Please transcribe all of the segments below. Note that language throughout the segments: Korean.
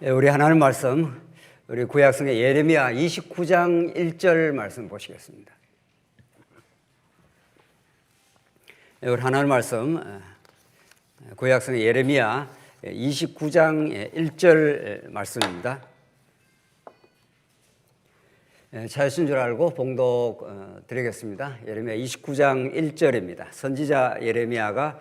우리 하나님 말씀, 우리 구약성의 예레미야 29장 1절 말씀 보시겠습니다. 우리 하나님 말씀, 구약성의 예레미야 29장 1절 말씀입니다. 찾으신 줄 알고 봉독 드리겠습니다. 예레미야 29장 1절입니다. 선지자 예레미야가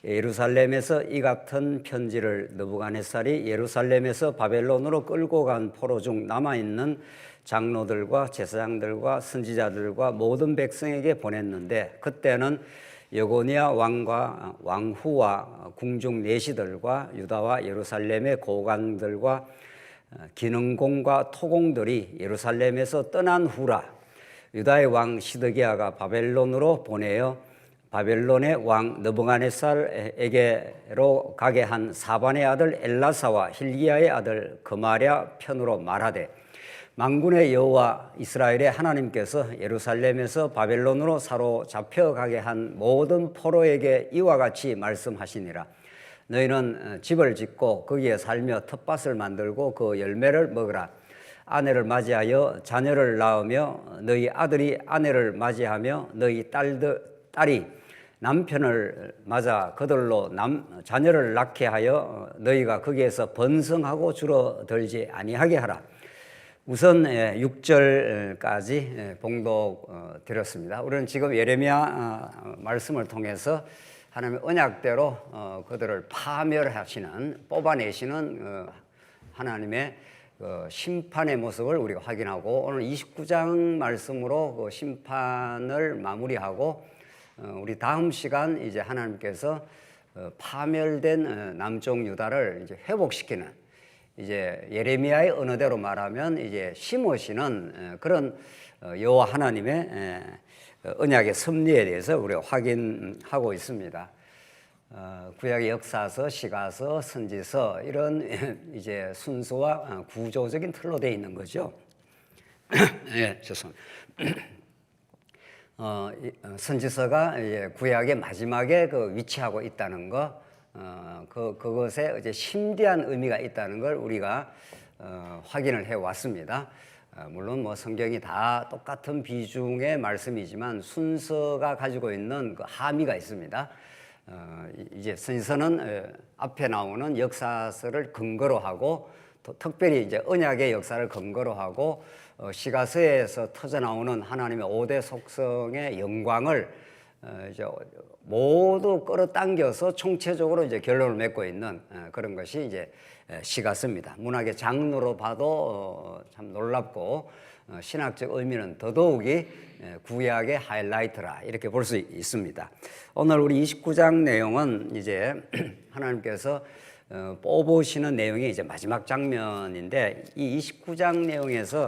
예루살렘에서 이 같은 편지를 느부갓네살이 예루살렘에서 바벨론으로 끌고 간 포로 중 남아있는 장로들과 제사장들과 선지자들과 모든 백성에게 보냈는데, 그때는 여고니아 왕과 왕후와 궁중 내시들과 유다와 예루살렘의 고관들과 기능공과 토공들이 예루살렘에서 떠난 후라. 유다의 왕 시드기야가 바벨론으로 보내어 바벨론의 왕 느부갓네살에게로 가게 한 사반의 아들 엘라사와 hil기야의 아들 그마랴 편으로 말하되, 만군의 여호와 이스라엘의 하나님께서 예루살렘에서 바벨론으로 사로잡혀 가게 한 모든 포로에게 이와 같이 말씀하시니라. 너희는 집을 짓고 거기에 살며 텃밭을 만들고 그 열매를 먹으라. 아내를 맞이하여 자녀를 낳으며 너희 아들이 아내를 맞이하며 너희 딸이 남편을 맞아 그들로 자녀를 낳게 하여 너희가 거기에서 번성하고 줄어들지 아니하게 하라. 우선 6절까지 봉독 드렸습니다. 우리는 지금 예레미야 말씀을 통해서 하나님의 언약대로 그들을 파멸하시는, 뽑아내시는 하나님의 심판의 모습을 우리가 확인하고, 오늘 29장 말씀으로 그 심판을 마무리하고, 우리 다음 시간 이제 하나님께서 파멸된 남쪽 유다를 이제 회복시키는, 이제 예레미야의 언어대로 말하면 이제 심으시는 그런 여호와 하나님의 언약의 섭리에 대해서 우리가 확인하고 있습니다. 구약의 역사서, 시가서, 선지서, 이런 이제 순서와 구조적인 틀로 되어 있는 거죠. 예, 죄송합니다. 선지서가 이제 구약의 마지막에 위치하고 있다는 거, 그것에 이제 심대한 의미가 있다는 걸 우리가 확인을 해 왔습니다. 물론 뭐 성경이 다 똑같은 비중의 말씀이지만 순서가 가지고 있는 그 함의가 있습니다. 이제 선지서는 앞에 나오는 역사서를 근거로 하고, 특별히 이제 언약의 역사를 근거로 하고, 시가서에서 터져 나오는 하나님의 5대 속성의 영광을 이제 모두 끌어당겨서 총체적으로 이제 결론을 맺고 있는 그런 것이 이제 시가서입니다. 문학의 장르로 봐도 참 놀랍고, 신학적 의미는 더더욱이 구약의 하이라이트라, 이렇게 볼 수 있습니다. 오늘 우리 29장 내용은 이제 하나님께서 뽑으시는 내용이 이제 마지막 장면인데, 이 29장 내용에서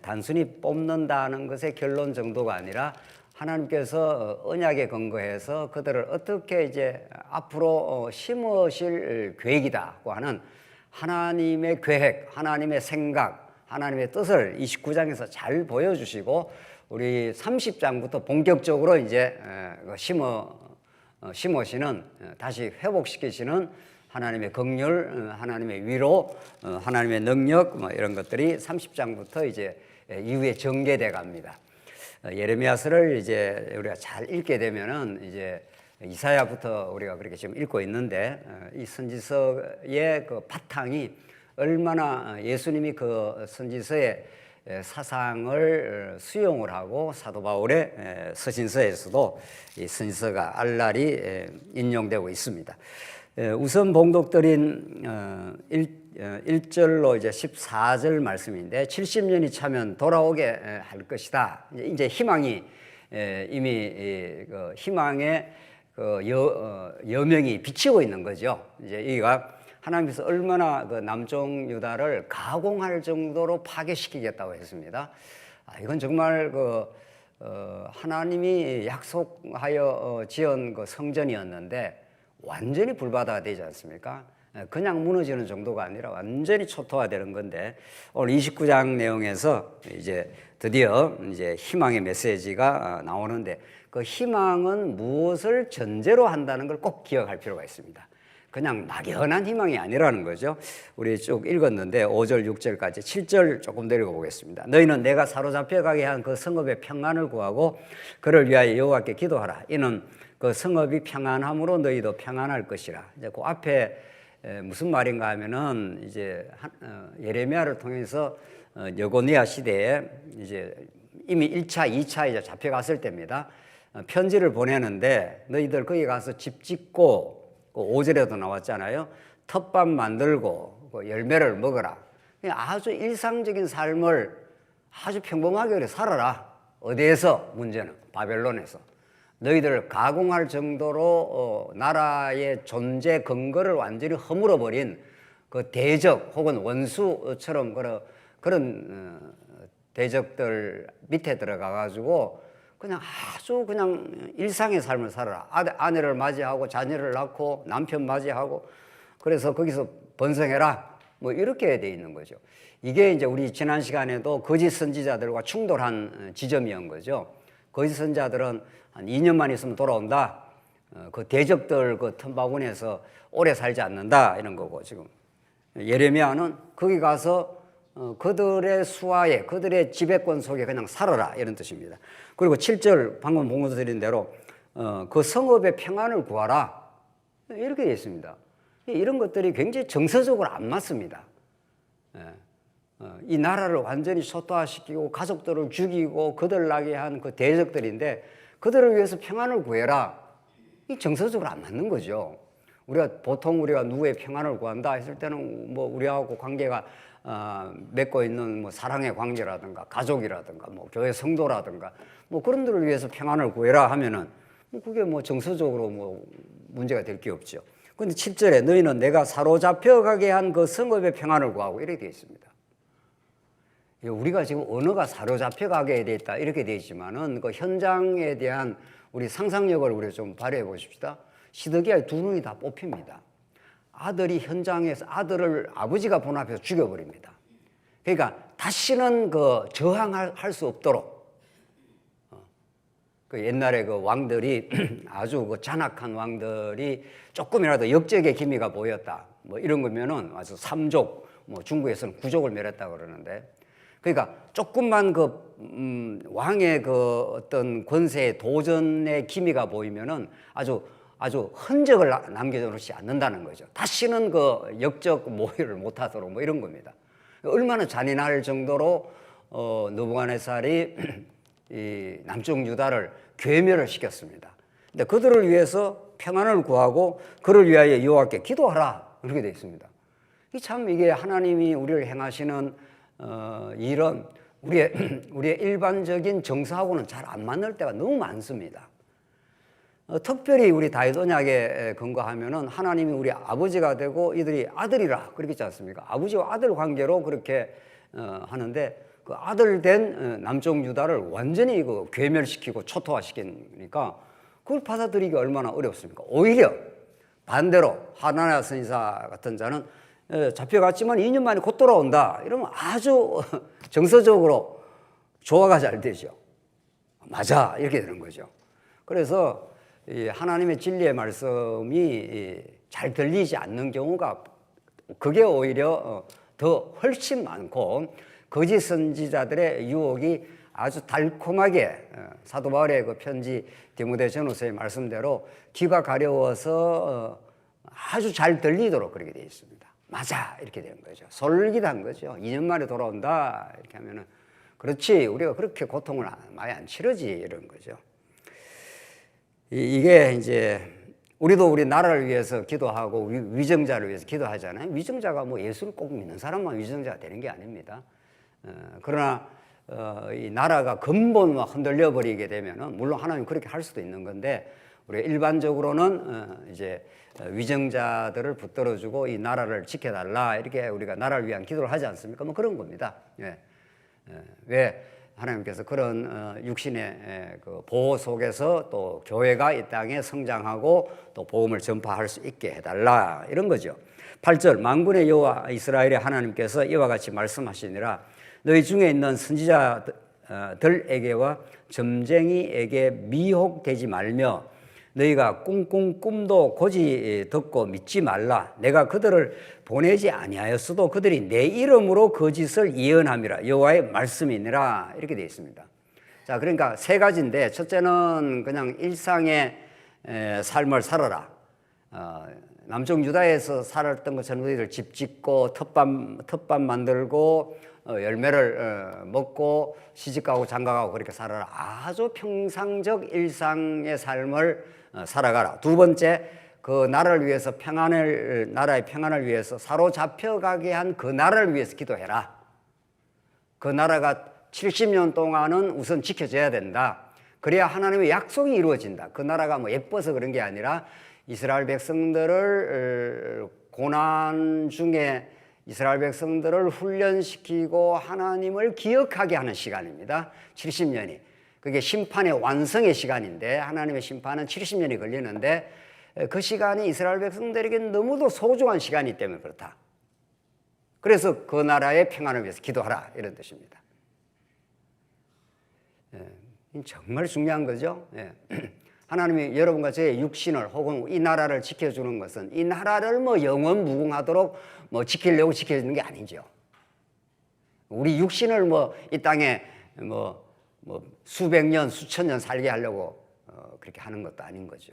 단순히 뽑는다는 것의 결론 정도가 아니라 하나님께서 언약에 근거해서 그들을 어떻게 이제 앞으로 심으실 계획이다고 하는 하나님의 계획, 하나님의 생각, 하나님의 뜻을 29장에서 잘 보여주시고, 우리 30장부터 본격적으로 이제 심으시는, 다시 회복시키시는 하나님의 긍휼, 하나님의 위로, 하나님의 능력, 뭐 이런 것들이 30장부터 이제 이후에 전개돼 갑니다. 예레미야서를 이제 우리가 잘 읽게 되면은 이제 이사야부터 우리가 그렇게 지금 읽고 있는데, 이 선지서의 그 바탕이 얼마나 예수님이 그 선지서의 사상을 수용을 하고 사도 바울의 서신서에서도 이 선지서가 알랄이 인용되고 있습니다. 우선 봉독드린 1절로 이제 14절 말씀인데, 70년이 차면 돌아오게 할 것이다. 이제 희망이 이미 희망의 여명이 비치고 있는 거죠. 이제 이가 하나님께서 얼마나 그 남쪽 유다를 가공할 정도로 파괴시키겠다고 했습니다. 이건 정말 하나님이 약속하여 지은 그 성전이었는데 완전히 불바다가 되지 않습니까? 그냥 무너지는 정도가 아니라 완전히 초토화되는 건데, 오늘 29장 내용에서 이제 드디어 이제 희망의 메시지가 나오는데, 그 희망은 무엇을 전제로 한다는 걸 꼭 기억할 필요가 있습니다. 그냥 막연한 희망이 아니라는 거죠. 우리 쭉 읽었는데 5절, 6절까지 7절 조금 더 읽어보겠습니다. 너희는 내가 사로잡혀 가게 한 그 성읍의 평안을 구하고 그를 위하여 여호와께 기도하라. 이는 그 성읍이 평안함으로 너희도 평안할 것이라. 이제 그 앞에 무슨 말인가 하면은 이제 예레미야를 통해서 여고니아 시대에 이제 이미 1차, 2차 이제 잡혀갔을 때입니다. 편지를 보내는데 너희들 거기 가서 집 짓고 5절에도 나왔잖아요. 텃밭 만들고 열매를 먹어라. 아주 일상적인 삶을 아주 평범하게 살아라. 어디에서? 문제는 바벨론에서. 너희들을 가공할 정도로 나라의 존재 근거를 완전히 허물어버린 그 대적 혹은 원수처럼 그런 대적들 밑에 들어가 가지고 그냥 아주 그냥 일상의 삶을 살아라. 아내를 맞이하고 자녀를 낳고 남편 맞이하고 그래서 거기서 번성해라. 뭐 이렇게 돼 있는 거죠. 이게 이제 우리 지난 시간에도 거짓 선지자들과 충돌한 지점이었던 거죠. 거짓 선지자들은 한 2년만 있으면 돌아온다. 그 대적들 그 틈바구니에서 오래 살지 않는다 이런 거고 지금 예레미야는 거기 가서 그들의 수하에 그들의 지배권 속에 그냥 살아라 이런 뜻입니다. 그리고 7절 방금 본문에서 드린 대로 그 성읍의 평안을 구하라 이렇게 되어 있습니다. 이런 것들이 굉장히 정서적으로 안 맞습니다. 이 나라를 완전히 소토화시키고 가족들을 죽이고 거들나게 한 그 대적들인데 그들을 위해서 평안을 구해라. 이 정서적으로 안 맞는 거죠. 보통 우리가 누구의 평안을 구한다 했을 때는 뭐 우리하고 관계가 맺고 있는 뭐 사랑의 관계라든가 가족이라든가 뭐 교회 성도라든가 뭐 그런 들을 위해서 평안을 구해라 하면은 뭐 그게 뭐 정서적으로 뭐 문제가 될 게 없죠. 그런데 7절에 너희는 내가 사로잡혀 가게 한 그 성읍의 평안을 구하고 이렇게 되어 있습니다. 우리가 지금 언어가 사로잡혀 가게 돼 있다 이렇게 되어 있지만은 그 현장에 대한 우리 상상력을 우리 좀 발휘해 보십시다. 시드기야의 두 눈이 다 뽑힙니다. 아들이 현장에서 아들을 아버지가 본 앞에서 죽여버립니다. 그러니까 다시는 그 저항할 수 없도록 그 옛날에 그 왕들이 아주 그 잔악한 왕들이 조금이라도 역적의 기미가 보였다 뭐 이런 거면은 아주 삼족 뭐 중국에서는 구족을 멸했다 그러는데 그러니까 조금만 그 왕의 그 어떤 권세의 도전의 기미가 보이면은 아주 흔적을 남겨놓지 않는다는 거죠. 다시는 그 역적 모의를 못하도록 뭐 이런 겁니다. 얼마나 잔인할 정도로 느부갓네살이 이 남쪽 유다를 괴멸을 시켰습니다. 근데 그들을 위해서 평안을 구하고 그를 위하여 여호와께 기도하라 이렇게 되어 있습니다. 이게 하나님이 우리를 행하시는 이런 우리의 일반적인 정서하고는 잘 안 맞는 때가 너무 많습니다. 특별히 우리 다윗 언약에 근거하면은 하나님이 우리 아버지가 되고 이들이 아들이라 그렇게 있지 않습니까? 아버지와 아들 관계로 그렇게 하는데 그 아들 된 남쪽 유다를 완전히 그 괴멸시키고 초토화시키니까 그걸 받아들이기 얼마나 어렵습니까? 오히려 반대로 하나냐 선지자 같은 자는 잡혀갔지만 2년 만에 곧 돌아온다 이러면 아주 정서적으로 조화가 잘 되죠. 맞아 이렇게 되는 거죠. 그래서 이 하나님의 진리의 말씀이 잘 들리지 않는 경우가 그게 오히려 더 훨씬 많고 거짓 선지자들의 유혹이 아주 달콤하게 사도 바울의 그 편지 디모데 전후서의 말씀대로 귀가 가려워서 아주 잘 들리도록 그렇게 되어 있습니다. 맞아 이렇게 되는 거죠. 솔깃한 거죠. 2년 만에 돌아온다 이렇게 하면은 그렇지 우리가 그렇게 고통을 많이 안 치르지 이런 거죠. 이게 이제 우리도 우리 나라를 위해서 기도하고 위정자를 위해서 기도하잖아요. 위정자가 뭐 예수를 꼭 믿는 사람만 위정자가 되는 게 아닙니다. 그러나 이 나라가 근본 흔들려 버리게 되면은 물론 하나님 그렇게 할 수도 있는 건데 우리가 일반적으로는 이제 위정자들을 붙들어주고 이 나라를 지켜달라 이렇게 우리가 나라를 위한 기도를 하지 않습니까? 뭐 그런 겁니다. 왜 하나님께서 그런 육신의 그 보호 속에서 또 교회가 이 땅에 성장하고 또 복음을 전파할 수 있게 해달라 이런 거죠. 8절 만군의 여호와 이스라엘의 하나님께서 이와 같이 말씀하시니라 너희 중에 있는 선지자들에게와 점쟁이에게 미혹되지 말며 너희가 꿍꿍 꿈도 고지 듣고 믿지 말라. 내가 그들을 보내지 아니하였어도 그들이 내 이름으로 거짓을 예언함이라. 여호와의 말씀이니라. 이렇게 되어 있습니다. 자, 그러니까 세 가지인데, 첫째는 그냥 일상의 삶을 살아라. 남쪽 유다에서 살았던 것처럼 너희들 집 짓고 텃밭 만들고 열매를 먹고 시집가고 장가가고 그렇게 살아라. 아주 평상적 일상의 삶을 살아가라. 두 번째, 그 나라를 위해서 나라의 평안을 위해서 사로잡혀가게 한 그 나라를 위해서 기도해라. 그 나라가 70년 동안은 우선 지켜져야 된다. 그래야 하나님의 약속이 이루어진다. 그 나라가 뭐 예뻐서 그런 게 아니라 이스라엘 백성들을 고난 중에 이스라엘 백성들을 훈련시키고 하나님을 기억하게 하는 시간입니다. 70년이. 그게 심판의 완성의 시간인데, 하나님의 심판은 70년이 걸리는데 그 시간이 이스라엘 백성들에게 너무도 소중한 시간이기 때문에 그렇다. 그래서 그 나라의 평안을 위해서 기도하라, 이런 뜻입니다. 정말 중요한 거죠. 하나님이 여러분과 저의 육신을 혹은 이 나라를 지켜주는 것은 이 나라를 뭐 영원 무궁하도록 뭐 지키려고 지켜주는 게 아니죠. 우리 육신을 뭐 이 땅에 뭐 수백 년, 수천 년 살게 하려고 그렇게 하는 것도 아닌 거죠.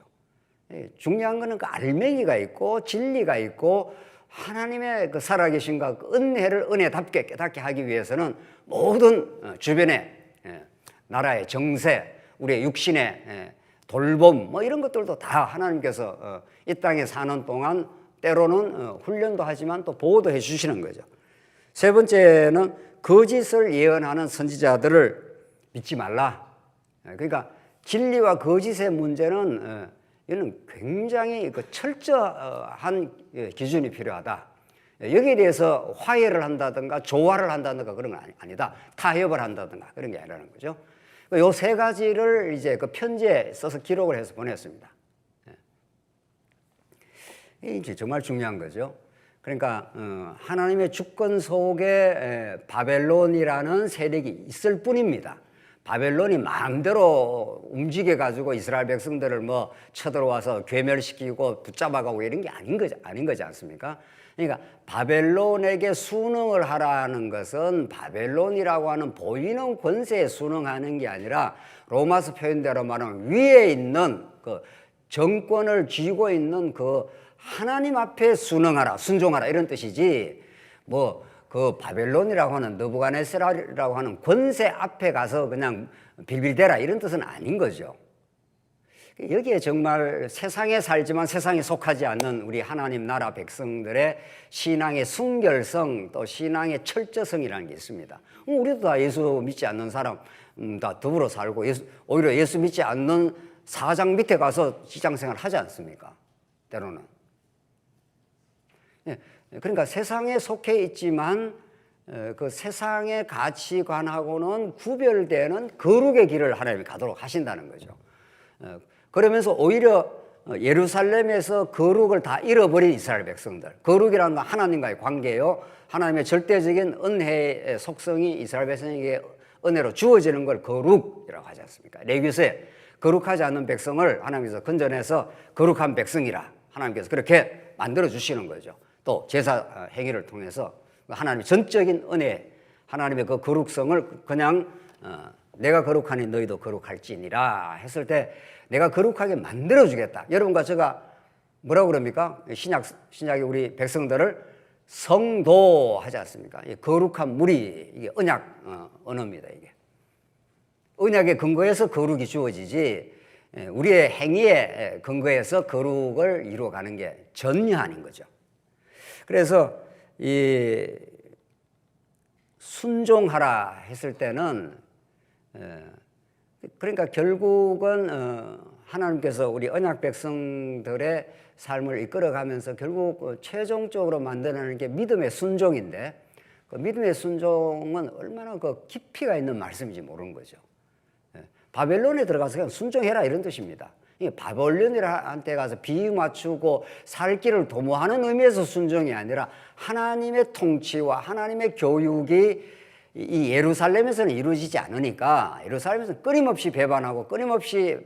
중요한 거는 그 알맹이가 있고 진리가 있고 하나님의 그 살아계신가 그 은혜를 은혜답게 깨닫게 하기 위해서는 모든 주변의 나라의 정세, 우리의 육신의 돌봄 뭐 이런 것들도 다 하나님께서 이 땅에 사는 동안 때로는 훈련도 하지만 또 보호도 해 주시는 거죠. 세 번째는 거짓을 예언하는 선지자들을 믿지 말라. 그러니까 진리와 거짓의 문제는 이는 굉장히 철저한 기준이 필요하다. 여기에 대해서 화해를 한다든가 조화를 한다든가 그런 건 아니다. 타협을 한다든가 그런 게 아니라는 거죠. 요 세 가지를 이제 그 편지에 써서 기록을 해서 보냈습니다. 이게 정말 중요한 거죠. 그러니까 하나님의 주권 속에 바벨론이라는 세력이 있을 뿐입니다. 바벨론이 마음대로 움직여가지고 이스라엘 백성들을 뭐 쳐들어와서 괴멸시키고 붙잡아가고 이런 게 아닌 거지 않습니까? 그러니까 바벨론에게 순응을 하라는 것은 바벨론이라고 하는 보이는 권세에 순응하는 게 아니라 로마서 표현대로 말하면 위에 있는 그 정권을 쥐고 있는 그 하나님 앞에 순응하라, 순종하라 이런 뜻이지 뭐 그 바벨론이라고 하는 느부갓네살이라고 하는 권세 앞에 가서 그냥 빌빌대라 이런 뜻은 아닌 거죠. 여기에 정말 세상에 살지만 세상에 속하지 않는 우리 하나님 나라 백성들의 신앙의 순결성 또 신앙의 철저성이라는 게 있습니다. 우리도 다 예수 믿지 않는 사람 다 더불어 살고 오히려 예수 믿지 않는 사장 밑에 가서 직장생활 하지 않습니까? 때로는. 그러니까 세상에 속해 있지만 그 세상의 가치관하고는 구별되는 거룩의 길을 하나님이 가도록 하신다는 거죠. 그러면서 오히려 예루살렘에서 거룩을 다 잃어버린 이스라엘 백성들, 거룩이라는 건 하나님과의 관계요, 하나님의 절대적인 은혜의 속성이 이스라엘 백성에게 은혜로 주어지는 걸 거룩이라고 하지 않습니까? 레위기서에 거룩하지 않는 백성을 하나님께서 건져내서 거룩한 백성이라 하나님께서 그렇게 만들어 주시는 거죠. 또 제사 행위를 통해서 하나님의 전적인 은혜, 하나님의 그 거룩성을 그냥 내가 거룩하니 너희도 거룩할지니라 했을 때 내가 거룩하게 만들어주겠다. 여러분과 제가 뭐라고 그럽니까? 신약의 우리 백성들을 성도 하지 않습니까? 거룩한 무리, 이게 언약 언어입니다. 이게 언약의 근거에서 거룩이 주어지지 우리의 행위에 근거해서 거룩을 이루어가는 게 전혀 아닌 거죠. 그래서 이 순종하라 했을 때는 그러니까 결국은 하나님께서 우리 언약 백성들의 삶을 이끌어가면서 결국 최종적으로 만드는 게 믿음의 순종인데 그 믿음의 순종은 얼마나 그 깊이가 있는 말씀인지 모르는 거죠. 바벨론에 들어가서 그냥 순종해라 이런 뜻입니다. 바벨론이라는 데 가서 비유 맞추고 살 길을 도모하는 의미에서 순종이 아니라 하나님의 통치와 하나님의 교육이 이 예루살렘에서는 이루어지지 않으니까 예루살렘에서는 끊임없이 배반하고 끊임없이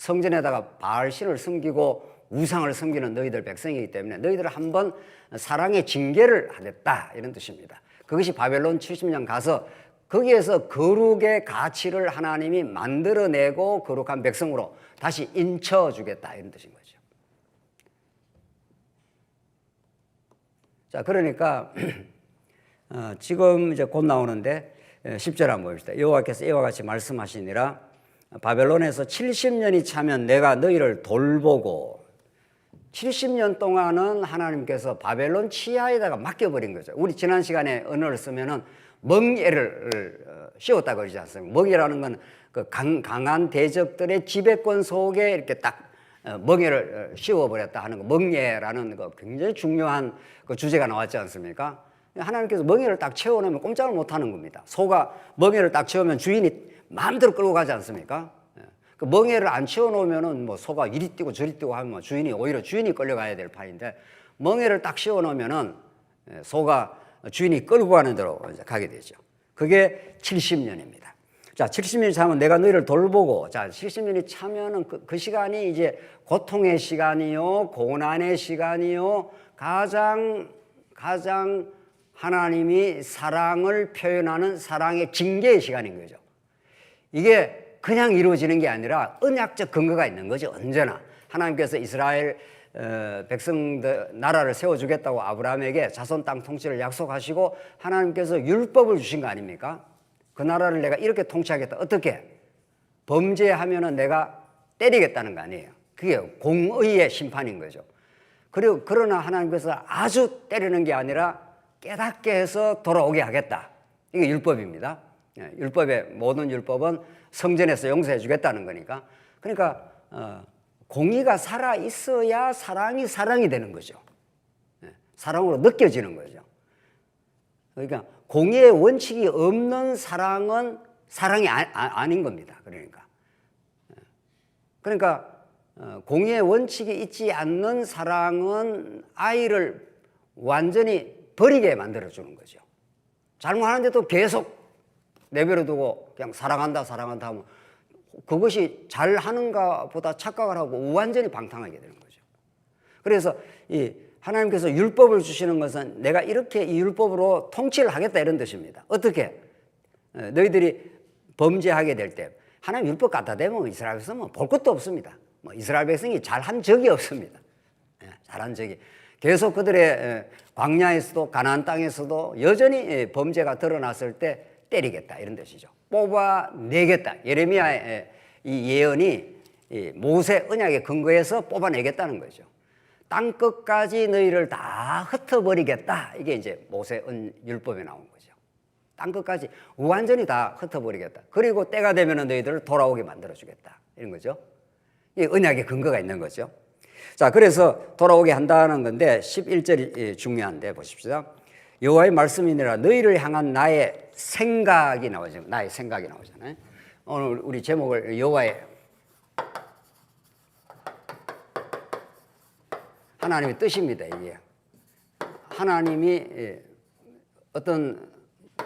성전에다가 바알신을 섬기고 우상을 섬기는 너희들 백성이기 때문에 너희들을 한번 사랑의 징계를 하겠다 이런 뜻입니다. 그것이 바벨론 70년 가서 거기에서 거룩의 가치를 하나님이 만들어내고 거룩한 백성으로 다시 인쳐주겠다 이런 뜻인 거죠. 자, 그러니까 지금 이제 곧 나오는데 10절 한번 봅시다. 여호와께서 이와 같이 말씀하시니라 바벨론에서 70년이 차면 내가 너희를 돌보고 70년 동안은 하나님께서 바벨론 치하에다가 맡겨버린 거죠. 우리 지난 시간에 언어를 쓰면은 멍에를 씌웠다고 그러지 않습니까? 멍에라는 건 그 강한 대적들의 지배권 속에 이렇게 딱 멍에를 씌워버렸다 하는 거, 멍에라는 거 굉장히 중요한 그 주제가 나왔지 않습니까? 하나님께서 멍에를 딱 채워놓으면 꼼짝을 못 하는 겁니다. 소가 멍에를 딱 채우면 주인이 마음대로 끌고 가지 않습니까? 그 멍에를 안 채워놓으면은 뭐 소가 이리 뛰고 저리 뛰고 하면 주인이 오히려 주인이 끌려가야 될 판인데 멍에를 딱 씌워놓으면은 소가 주인이 끌고 가는 대로 이제 가게 되죠. 그게 70년입니다. 자, 70년이 차면 내가 너희를 돌보고, 자, 70년이 차면은 그 시간이 이제 고통의 시간이요, 고난의 시간이요, 가장 하나님이 사랑을 표현하는 사랑의 징계의 시간인 거죠. 이게 그냥 이루어지는 게 아니라 언약적 근거가 있는 거죠. 언제나 하나님께서 이스라엘 백성들 나라를 세워주겠다고 아브라함에게 자손 땅 통치를 약속하시고 하나님께서 율법을 주신 거 아닙니까? 그 나라를 내가 이렇게 통치하겠다. 어떻게? 범죄하면은 내가 때리겠다는 거 아니에요. 그게 공의의 심판인 거죠. 그리고 그러나 하나님께서 아주 때리는 게 아니라 깨닫게 해서 돌아오게 하겠다. 이게 율법입니다. 율법의 모든 율법은 성전에서 용서해 주겠다는 거니까. 그러니까 공의가 살아 있어야 사랑이 되는 거죠. 사랑으로 느껴지는 거죠. 그러니까 공의의 원칙이 없는 사랑은 사랑이 아닌 겁니다. 그러니까 공의의 원칙이 있지 않는 사랑은 아이를 완전히 버리게 만들어주는 거죠. 잘못하는데도 계속 내버려 두고 그냥 사랑한다 하면 그것이 잘하는가 보다 착각을 하고 완전히 방탕하게 되는 거죠. 그래서 이 하나님께서 율법을 주시는 것은 내가 이렇게 이 율법으로 통치를 하겠다 이런 뜻입니다. 어떻게? 너희들이 범죄하게 될 때 하나님 율법 갖다 대면 이스라엘 백성은 볼 것도 없습니다. 이스라엘 백성이 잘한 적이 없습니다. 잘한 적이. 계속 그들의 광야에서도 가나안 땅에서도 여전히 범죄가 드러났을 때 때리겠다 이런 뜻이죠. 뽑아내겠다. 예레미야의 이 예언이 모세 언약의 근거에서 뽑아내겠다는 거죠. 땅 끝까지 너희를 다 흩어버리겠다. 이게 이제 모세 율법에 나온 거죠. 땅 끝까지 완전히 다 흩어버리겠다. 그리고 때가 되면 너희들을 돌아오게 만들어주겠다. 이런 거죠. 이 언약의 근거가 있는 거죠. 자, 그래서 돌아오게 한다는 건데 11절이 중요한데 보십시오. 여호와의 말씀이니라 너희를 향한 나의 생각이 나오죠. 나의 생각이 나오잖아요. 오늘 우리 제목을 여호와의 하나님의 뜻입니다. 이게 하나님이 어떤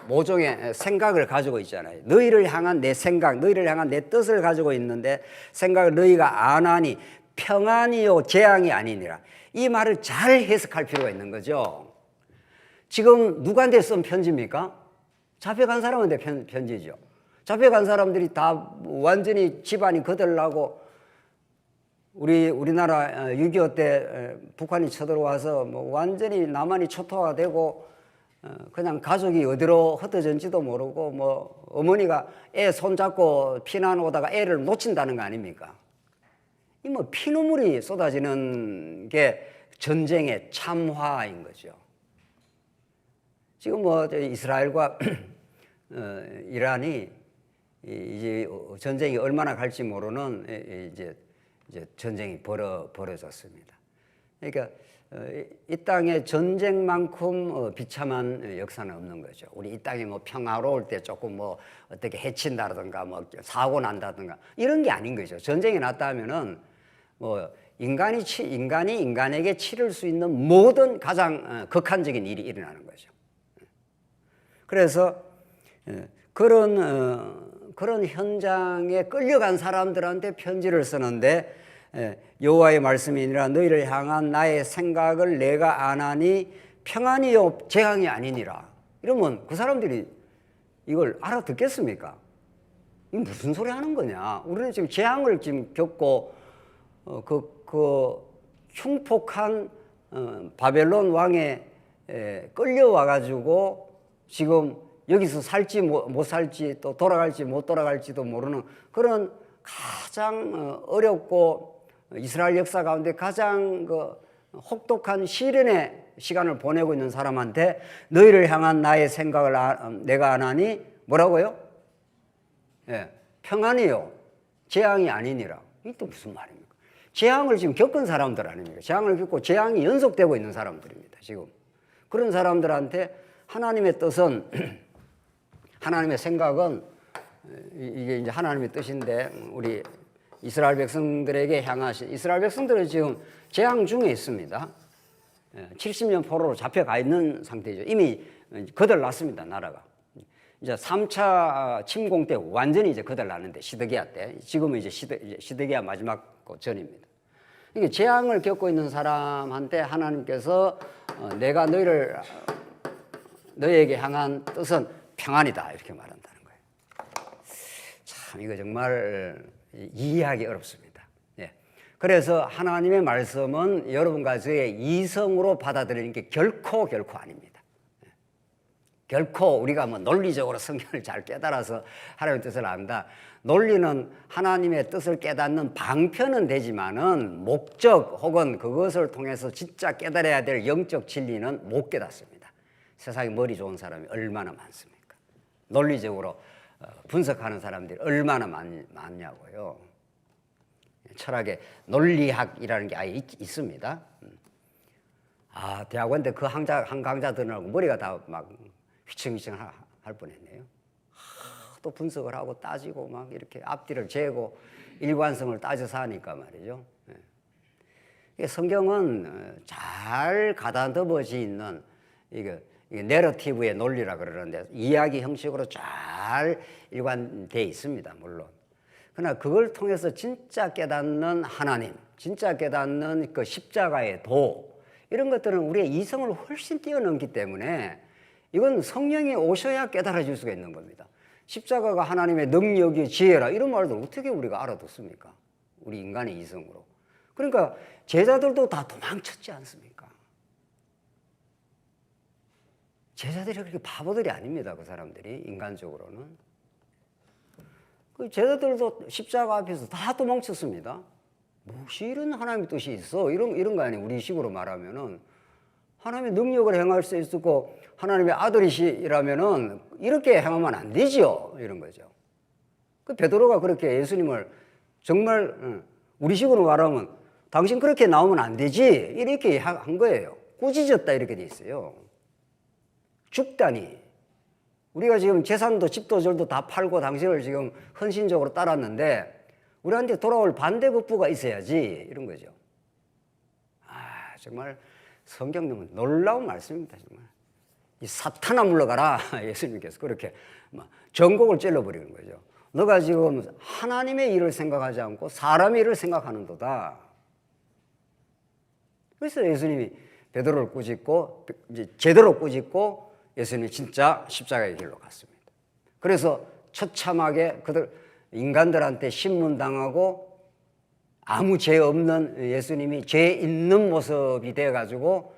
모종의 생각을 가지고 있잖아요. 너희를 향한 내 생각, 너희를 향한 내 뜻을 가지고 있는데 생각을 너희가 안 하니 평안이요 재앙이 아니니라. 이 말을 잘 해석할 필요가 있는 거죠. 지금 누구한테 쓴 편지입니까? 잡혀간 사람한테 편지죠. 잡혀간 사람들이 다 완전히 집안이 거들나고 우리나라 6.25 때 북한이 쳐들어와서 뭐 완전히 남한이 초토화되고 그냥 가족이 어디로 흩어졌는지도 모르고 뭐 어머니가 애 손잡고 피난 오다가 애를 놓친다는 거 아닙니까? 이 뭐 피눈물이 쏟아지는 게 전쟁의 참화인 거죠. 지금 뭐 이스라엘과 이란이 이제 전쟁이 얼마나 갈지 모르는 이제 전쟁이 벌어졌습니다. 그러니까 이 땅에 전쟁만큼 비참한 역사는 없는 거죠. 우리 이 땅이 뭐 평화로울 때 조금 뭐 어떻게 해친다든가 뭐 사고 난다든가 이런 게 아닌 거죠. 전쟁이 났다 하면은 뭐 인간이 인간에게 치를 수 있는 모든 가장 극한적인 일이 일어나는 거죠. 그래서 그런 그런 현장에 끌려간 사람들한테 편지를 쓰는데 여호와의 말씀이니라 너희를 향한 나의 생각을 내가 아나니 평안이요 재앙이 아니니라. 이러면 그 사람들이 이걸 알아듣겠습니까? 이 무슨 소리 하는 거냐? 우리는 지금 재앙을 지금 겪고 그 흉폭한 바벨론 왕에 끌려와 가지고 지금 여기서 살지 못 살지 또 돌아갈지 못 돌아갈지도 모르는 그런 가장 어렵고 이스라엘 역사 가운데 가장 그 혹독한 시련의 시간을 보내고 있는 사람한테 너희를 향한 나의 생각을 내가 아나니 뭐라고요? 평안이요 재앙이 아니니라. 이게 또 무슨 말입니까? 재앙을 지금 겪은 사람들 아닙니까? 재앙을 겪고 재앙이 연속되고 있는 사람들입니다. 지금 그런 사람들한테 하나님의 뜻은 하나님의 생각은 이게 이제 하나님의 뜻인데 우리 이스라엘 백성들에게 향하신 이스라엘 백성들은 지금 재앙 중에 있습니다. 70년 포로로 잡혀가 있는 상태죠. 이미 거덜났습니다, 나라가. 이제 3차 침공 때 완전히 이제 거덜났는데 시드기야 때. 지금은 이제 시드기야 마지막 전입니다. 이게 재앙을 겪고 있는 사람한테 하나님께서 내가 너희에게 향한 뜻은 평안이다 이렇게 말한다는 거예요. 참 이거 정말 이해하기 어렵습니다. 그래서 하나님의 말씀은 여러분과 저의 이성으로 받아들이는 게 결코 아닙니다. 결코 우리가 뭐 논리적으로 성경을 잘 깨달아서 하나님의 뜻을 안다. 논리는 하나님의 뜻을 깨닫는 방편은 되지만은 목적 혹은 그것을 통해서 진짜 깨달아야 될 영적 진리는 못 깨닫습니다. 세상에 머리 좋은 사람이 얼마나 많습니까? 논리적으로 분석하는 사람들이 얼마나 많냐고요. 철학에 논리학이라는 게 아예 있습니다. 대학원 때 그 한 강좌 들으라고 머리가 다 막 휘청휘청 할 뻔했네요. 또 분석을 하고 따지고 막 이렇게 앞뒤를 재고 일관성을 따져서 하니까 말이죠. 성경은 잘 가다듬어져 있는 이게 내러티브의 논리라 그러는데 이야기 형식으로 잘 일관되어 있습니다. 물론. 그러나 그걸 통해서 진짜 깨닫는 하나님, 진짜 깨닫는 그 십자가의 도 이런 것들은 우리의 이성을 훨씬 뛰어넘기 때문에 이건 성령이 오셔야 깨달아질 수가 있는 겁니다. 십자가가 하나님의 능력이 지혜라 이런 말들 어떻게 우리가 알아듣습니까? 우리 인간의 이성으로. 그러니까 제자들도 다 도망쳤지 않습니까? 제자들이 그렇게 바보들이 아닙니다. 그 사람들이 인간적으로는. 그 제자들도 십자가 앞에서 다 도망쳤습니다. 무엇이 이런 하나님의 뜻이 있어? 이런 거 아니에요. 우리 식으로 말하면은 하나님의 능력을 행할 수 있고 하나님의 아들이시라면은 이렇게 행하면 안 되지요. 이런 거죠. 그 베드로가 그렇게 예수님을 정말 우리 식으로 말하면 당신 그렇게 나오면 안 되지 이렇게 한 거예요. 꾸짖었다 이렇게 돼 있어요. 죽다니. 우리가 지금 재산도 집도 절도 다 팔고 당신을 지금 헌신적으로 따랐는데 우리한테 돌아올 반대급부가 있어야지 이런 거죠. 정말 성경은 놀라운 말씀입니다. 정말 이 사탄아 물러가라 예수님께서 그렇게 전곡을 찔러버리는 거죠. 너가 지금 하나님의 일을 생각하지 않고 사람의 일을 생각하는도다. 그래서 예수님이 베드로를 꾸짖고 이제 제대로 꾸짖고 예수님이 진짜 십자가의 길로 갔습니다. 그래서 처참하게 그들 인간들한테 신문당하고 아무 죄 없는 예수님이 죄 있는 모습이 돼가지고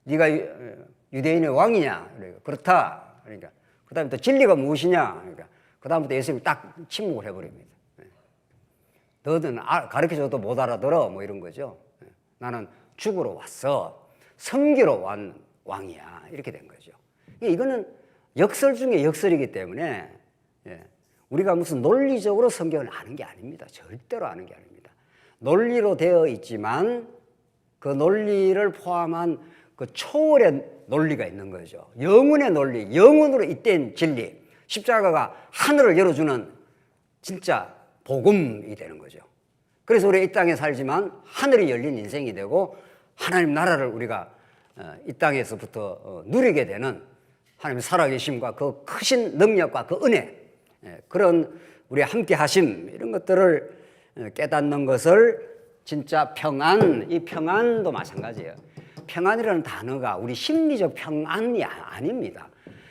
네가 유대인의 왕이냐? 그렇다. 그러니까 그 다음에 또 진리가 무엇이냐? 그러니까 그 다음부터 예수님이 딱 침묵을 해버립니다. 너는 가르쳐줘도 못 알아들어 뭐 이런 거죠. 나는 죽으러 왔어. 섬기러 온 왕이야. 이렇게 된 거죠. 이거는 역설 중에 역설이기 때문에 우리가 무슨 논리적으로 성경을 아는 게 아닙니다. 절대로 아는 게 아닙니다. 논리로 되어 있지만 그 논리를 포함한 그 초월의 논리가 있는 거죠. 영혼의 논리, 영혼으로 잇된 진리. 십자가가 하늘을 열어주는 진짜 복음이 되는 거죠. 그래서 우리가 이 땅에 살지만 하늘이 열린 인생이 되고 하나님 나라를 우리가 이 땅에서부터 누리게 되는 하나님의 살아계심과 그 크신 능력과 그 은혜 그런 우리 함께 하심 이런 것들을 깨닫는 것을 진짜 평안, 이 평안도 마찬가지예요. 평안이라는 단어가 우리 심리적 평안이 아닙니다.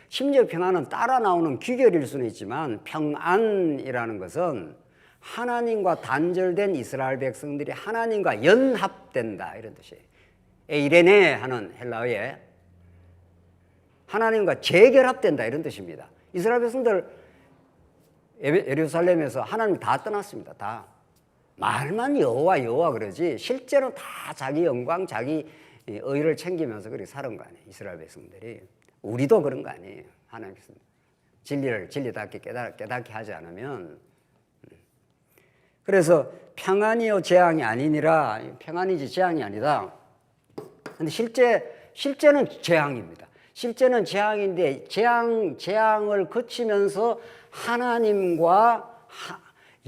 심리적 평안은 따라 나오는 귀결일 수는 있지만 평안이라는 것은 하나님과 단절된 이스라엘 백성들이 하나님과 연합된다 이런 뜻이에요. 에이레네 하는 헬라어에 하나님과 재결합된다 이런 뜻입니다. 이스라엘 백성들 예루살렘에서 하나님 다 떠났습니다. 다 말만 여호와 여호와 그러지 실제로 다 자기 영광 자기 의를 챙기면서 그렇게 사는 거 아니에요. 이스라엘 백성들이. 우리도 그런 거 아니에요. 하나님께서 진리를 진리답게 깨닫게 하지 않으면. 그래서 평안이요 재앙이 아니니라. 평안이지 재앙이 아니다. 근데 실제는 재앙입니다. 실제는 재앙인데 재앙을 거치면서 하나님과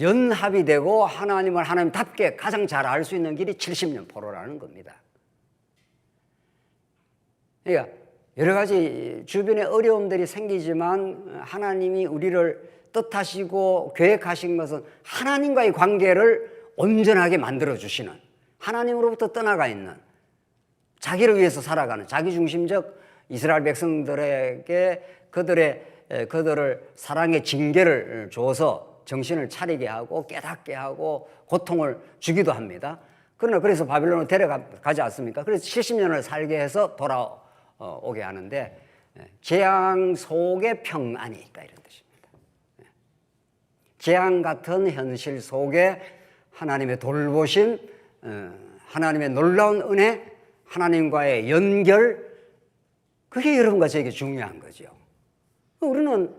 연합이 되고 하나님을 하나님답게 가장 잘 알 수 있는 길이 70년 포로라는 겁니다. 그러니까 여러 가지 주변에 어려움들이 생기지만 하나님이 우리를 뜻하시고 계획하신 것은 하나님과의 관계를 온전하게 만들어주시는, 하나님으로부터 떠나가 있는, 자기를 위해서 살아가는 자기중심적 이스라엘 백성들에게 그들을 사랑의 징계를 줘서 정신을 차리게 하고 깨닫게 하고 고통을 주기도 합니다. 그러나 그래서 바빌론으로 데려가지 않습니까? 그래서 70년을 살게 해서 돌아오게 하는데 재앙 속에 평안이 있다 이런 뜻입니다. 재앙 같은 현실 속에 하나님의 돌보심, 하나님의 놀라운 은혜, 하나님과의 연결, 그게 여러분과 저에게 중요한 거죠. 우리는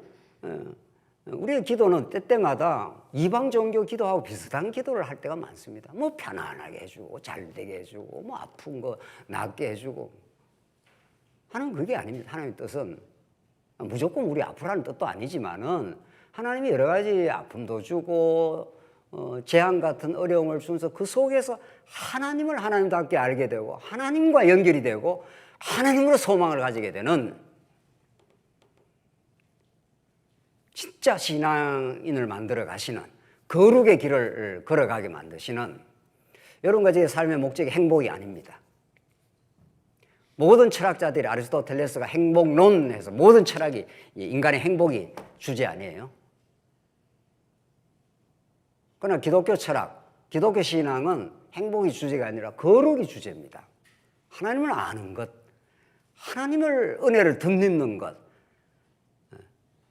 우리의 기도는 때때마다 이방 종교 기도하고 비슷한 기도를 할 때가 많습니다. 뭐 편안하게 해주고 잘 되게 해주고 뭐 아픈 거 낫게 해주고 하나님 그게 아닙니다. 하나님의 뜻은 무조건 우리 아프라는 뜻도 아니지만은 하나님이 여러 가지 아픔도 주고 재앙 같은 어려움을 주면서 그 속에서 하나님을 하나님답게 알게 되고 하나님과 연결이 되고 하나님으로 소망을 가지게 되는 진짜 신앙인을 만들어 가시는 거룩의 길을 걸어가게 만드시는 여러분과 제 삶의 목적이 행복이 아닙니다. 모든 철학자들이 아리스토텔레스가 행복론에서 모든 철학이 인간의 행복이 주제 아니에요. 그러나 기독교 철학, 기독교 신앙은 행복이 주제가 아니라 거룩이 주제입니다. 하나님을 아는 것, 하나님을 은혜를 덧입는 것,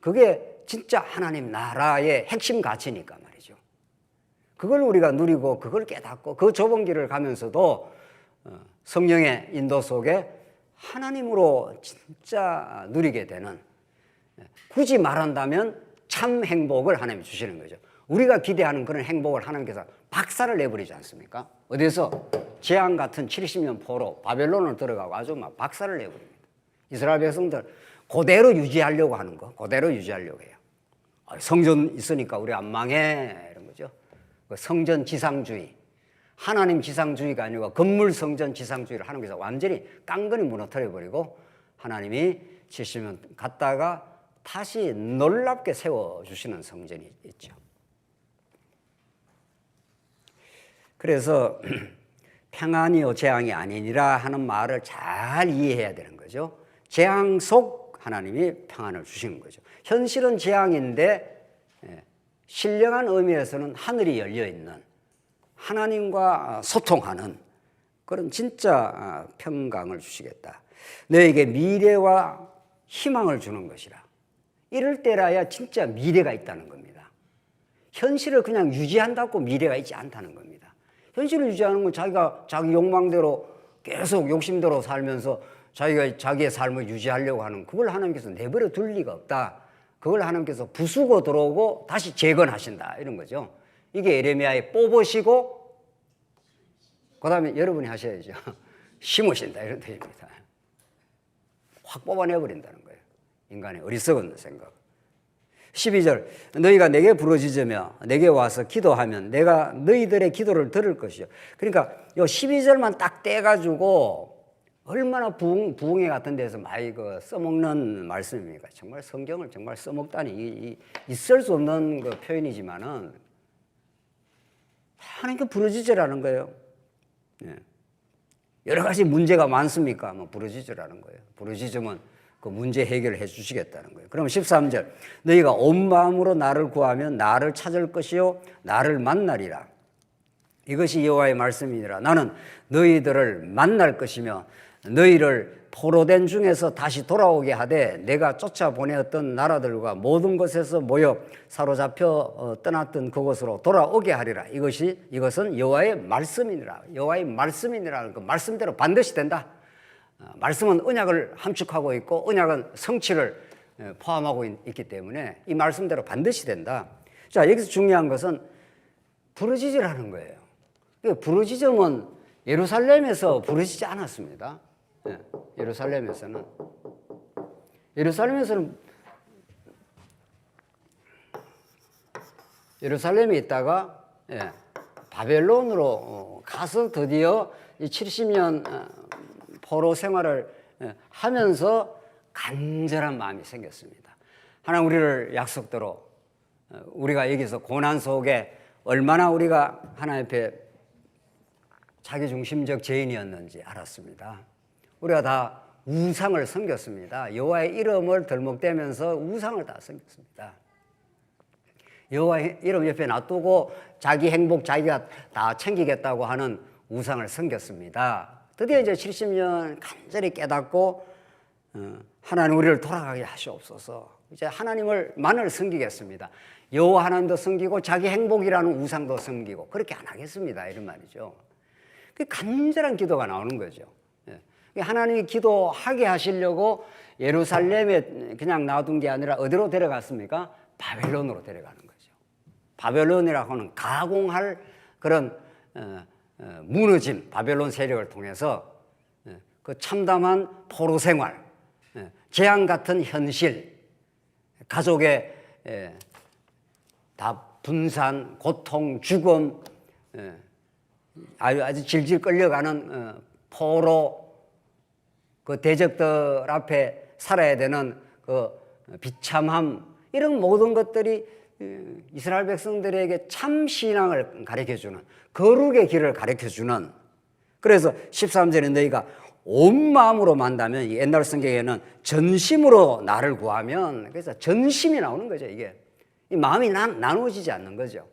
그게 진짜 하나님 나라의 핵심 가치니까 말이죠. 그걸 우리가 누리고 그걸 깨닫고 그 좁은 길을 가면서도 성령의 인도 속에 하나님으로 진짜 누리게 되는, 굳이 말한다면 참 행복을 하나님이 주시는 거죠. 우리가 기대하는 그런 행복을 하나님께서 박살을 내버리지 않습니까? 어디서 재앙 같은 70년 포로 바벨론을 들어가고 아주 막 박살을 내버립니다. 이스라엘 백성들 그대로 유지하려고 하는 거, 그대로 유지하려고 해요. 성전 있으니까 우리 안 망해 이런 거죠. 성전 지상주의, 하나님 지상주의가 아니고 건물 성전 지상주의를 하나님께서 완전히 깡그리 무너뜨려버리고 하나님이 70년 갔다가 다시 놀랍게 세워주시는 성전이 있죠. 그래서 평안이요 재앙이 아니니라 하는 말을 잘 이해해야 되는 거죠. 재앙 속 하나님이 평안을 주시는 거죠. 현실은 재앙인데 신령한 의미에서는 하늘이 열려있는 하나님과 소통하는 그런 진짜 평강을 주시겠다. 너에게 미래와 희망을 주는 것이라. 이럴 때라야 진짜 미래가 있다는 겁니다. 현실을 그냥 유지한다고 미래가 있지 않다는 겁니다. 현실을 유지하는 건 자기가 자기 욕망대로 계속 욕심대로 살면서 자기가 자기의 삶을 유지하려고 하는, 그걸 하나님께서 내버려 둘 리가 없다. 그걸 하나님께서 부수고 들어오고 다시 재건하신다 이런 거죠. 이게 예레미야에 뽑으시고 그 다음에 여러분이 하셔야죠. 심으신다 이런 뜻입니다. 확 뽑아내버린다는 거예요. 인간의 어리석은 생각. 12절 너희가 내게 부르짖으며 내게 와서 기도하면 내가 너희들의 기도를 들을 것이요. 그러니까 이 12절만 딱 떼가지고 얼마나 부흥회 같은 데서 많이 그 써먹는 말씀입니까? 정말 성경을 정말 써먹다니 있을 수 없는 그 표현이지만은 하나님께 부르짖으라는 거예요. 예. 여러 가지 문제가 많습니까? 뭐 부르짖으라는 거예요. 부르짖으면 그 문제 해결을 해 주시겠다는 거예요. 그럼 13절 너희가 온 마음으로 나를 구하면 나를 찾을 것이요 나를 만나리라. 이것이 여호와의 말씀이니라. 나는 너희들을 만날 것이며 너희를 포로된 중에서 다시 돌아오게 하되 내가 쫓아보내었던 나라들과 모든 곳에서 모여 사로잡혀 떠났던 그곳으로 돌아오게 하리라. 이것은 여호와의 말씀이니라. 여호와의 말씀이니라. 그 말씀대로 반드시 된다. 말씀은 언약을 함축하고 있고 언약은 성취를 포함하고 있기 때문에 이 말씀대로 반드시 된다. 자, 여기서 중요한 것은 부르짖으라는 거예요. 부르짖음은 예루살렘에서 부르짖지 않았습니다. 예루살렘에서는 예루살렘에 있다가 바벨론으로 가서 드디어 이 70년 포로 생활을 하면서 간절한 마음이 생겼습니다. 하나님 우리를 약속대로 우리가 여기서 고난 속에 얼마나 우리가 하나님 앞에 자기중심적 죄인이었는지 알았습니다. 우리가 다 우상을 섬겼습니다. 여호와의 이름을 덜먹대면서 우상을 다 섬겼습니다. 여호와의 이름 옆에 놔두고 자기 행복 자기가 다 챙기겠다고 하는 우상을 섬겼습니다. 드디어 이제 70년 간절히 깨닫고 하나님 우리를 돌아가게 하시옵소서. 이제 하나님만을 섬기겠습니다. 여호와 하나님도 섬기고 자기 행복이라는 우상도 섬기고 그렇게 안 하겠습니다. 이런 말이죠. 그 간절한 기도가 나오는 거죠. 하나님이 기도하게 하시려고 예루살렘에 그냥 놔둔 게 아니라 어디로 데려갔습니까? 바벨론으로 데려가는 거죠. 바벨론이라고 하는 가공할 그런 무너진 바벨론 세력을 통해서 그 참담한 포로 생활, 재앙 같은 현실, 가족의 다 분산, 고통, 죽음, 아주 질질 끌려가는 포로 그 대적들 앞에 살아야 되는 그 비참함 이런 모든 것들이 이스라엘 백성들에게 참 신앙을 가르쳐주는 거룩의 길을 가르쳐주는 그래서 13절에 너희가 온 마음으로 만다면 옛날 성경에는 전심으로 나를 구하면 그래서 전심이 나오는 거죠. 이게 이 마음이 나누어지지 않는 거죠.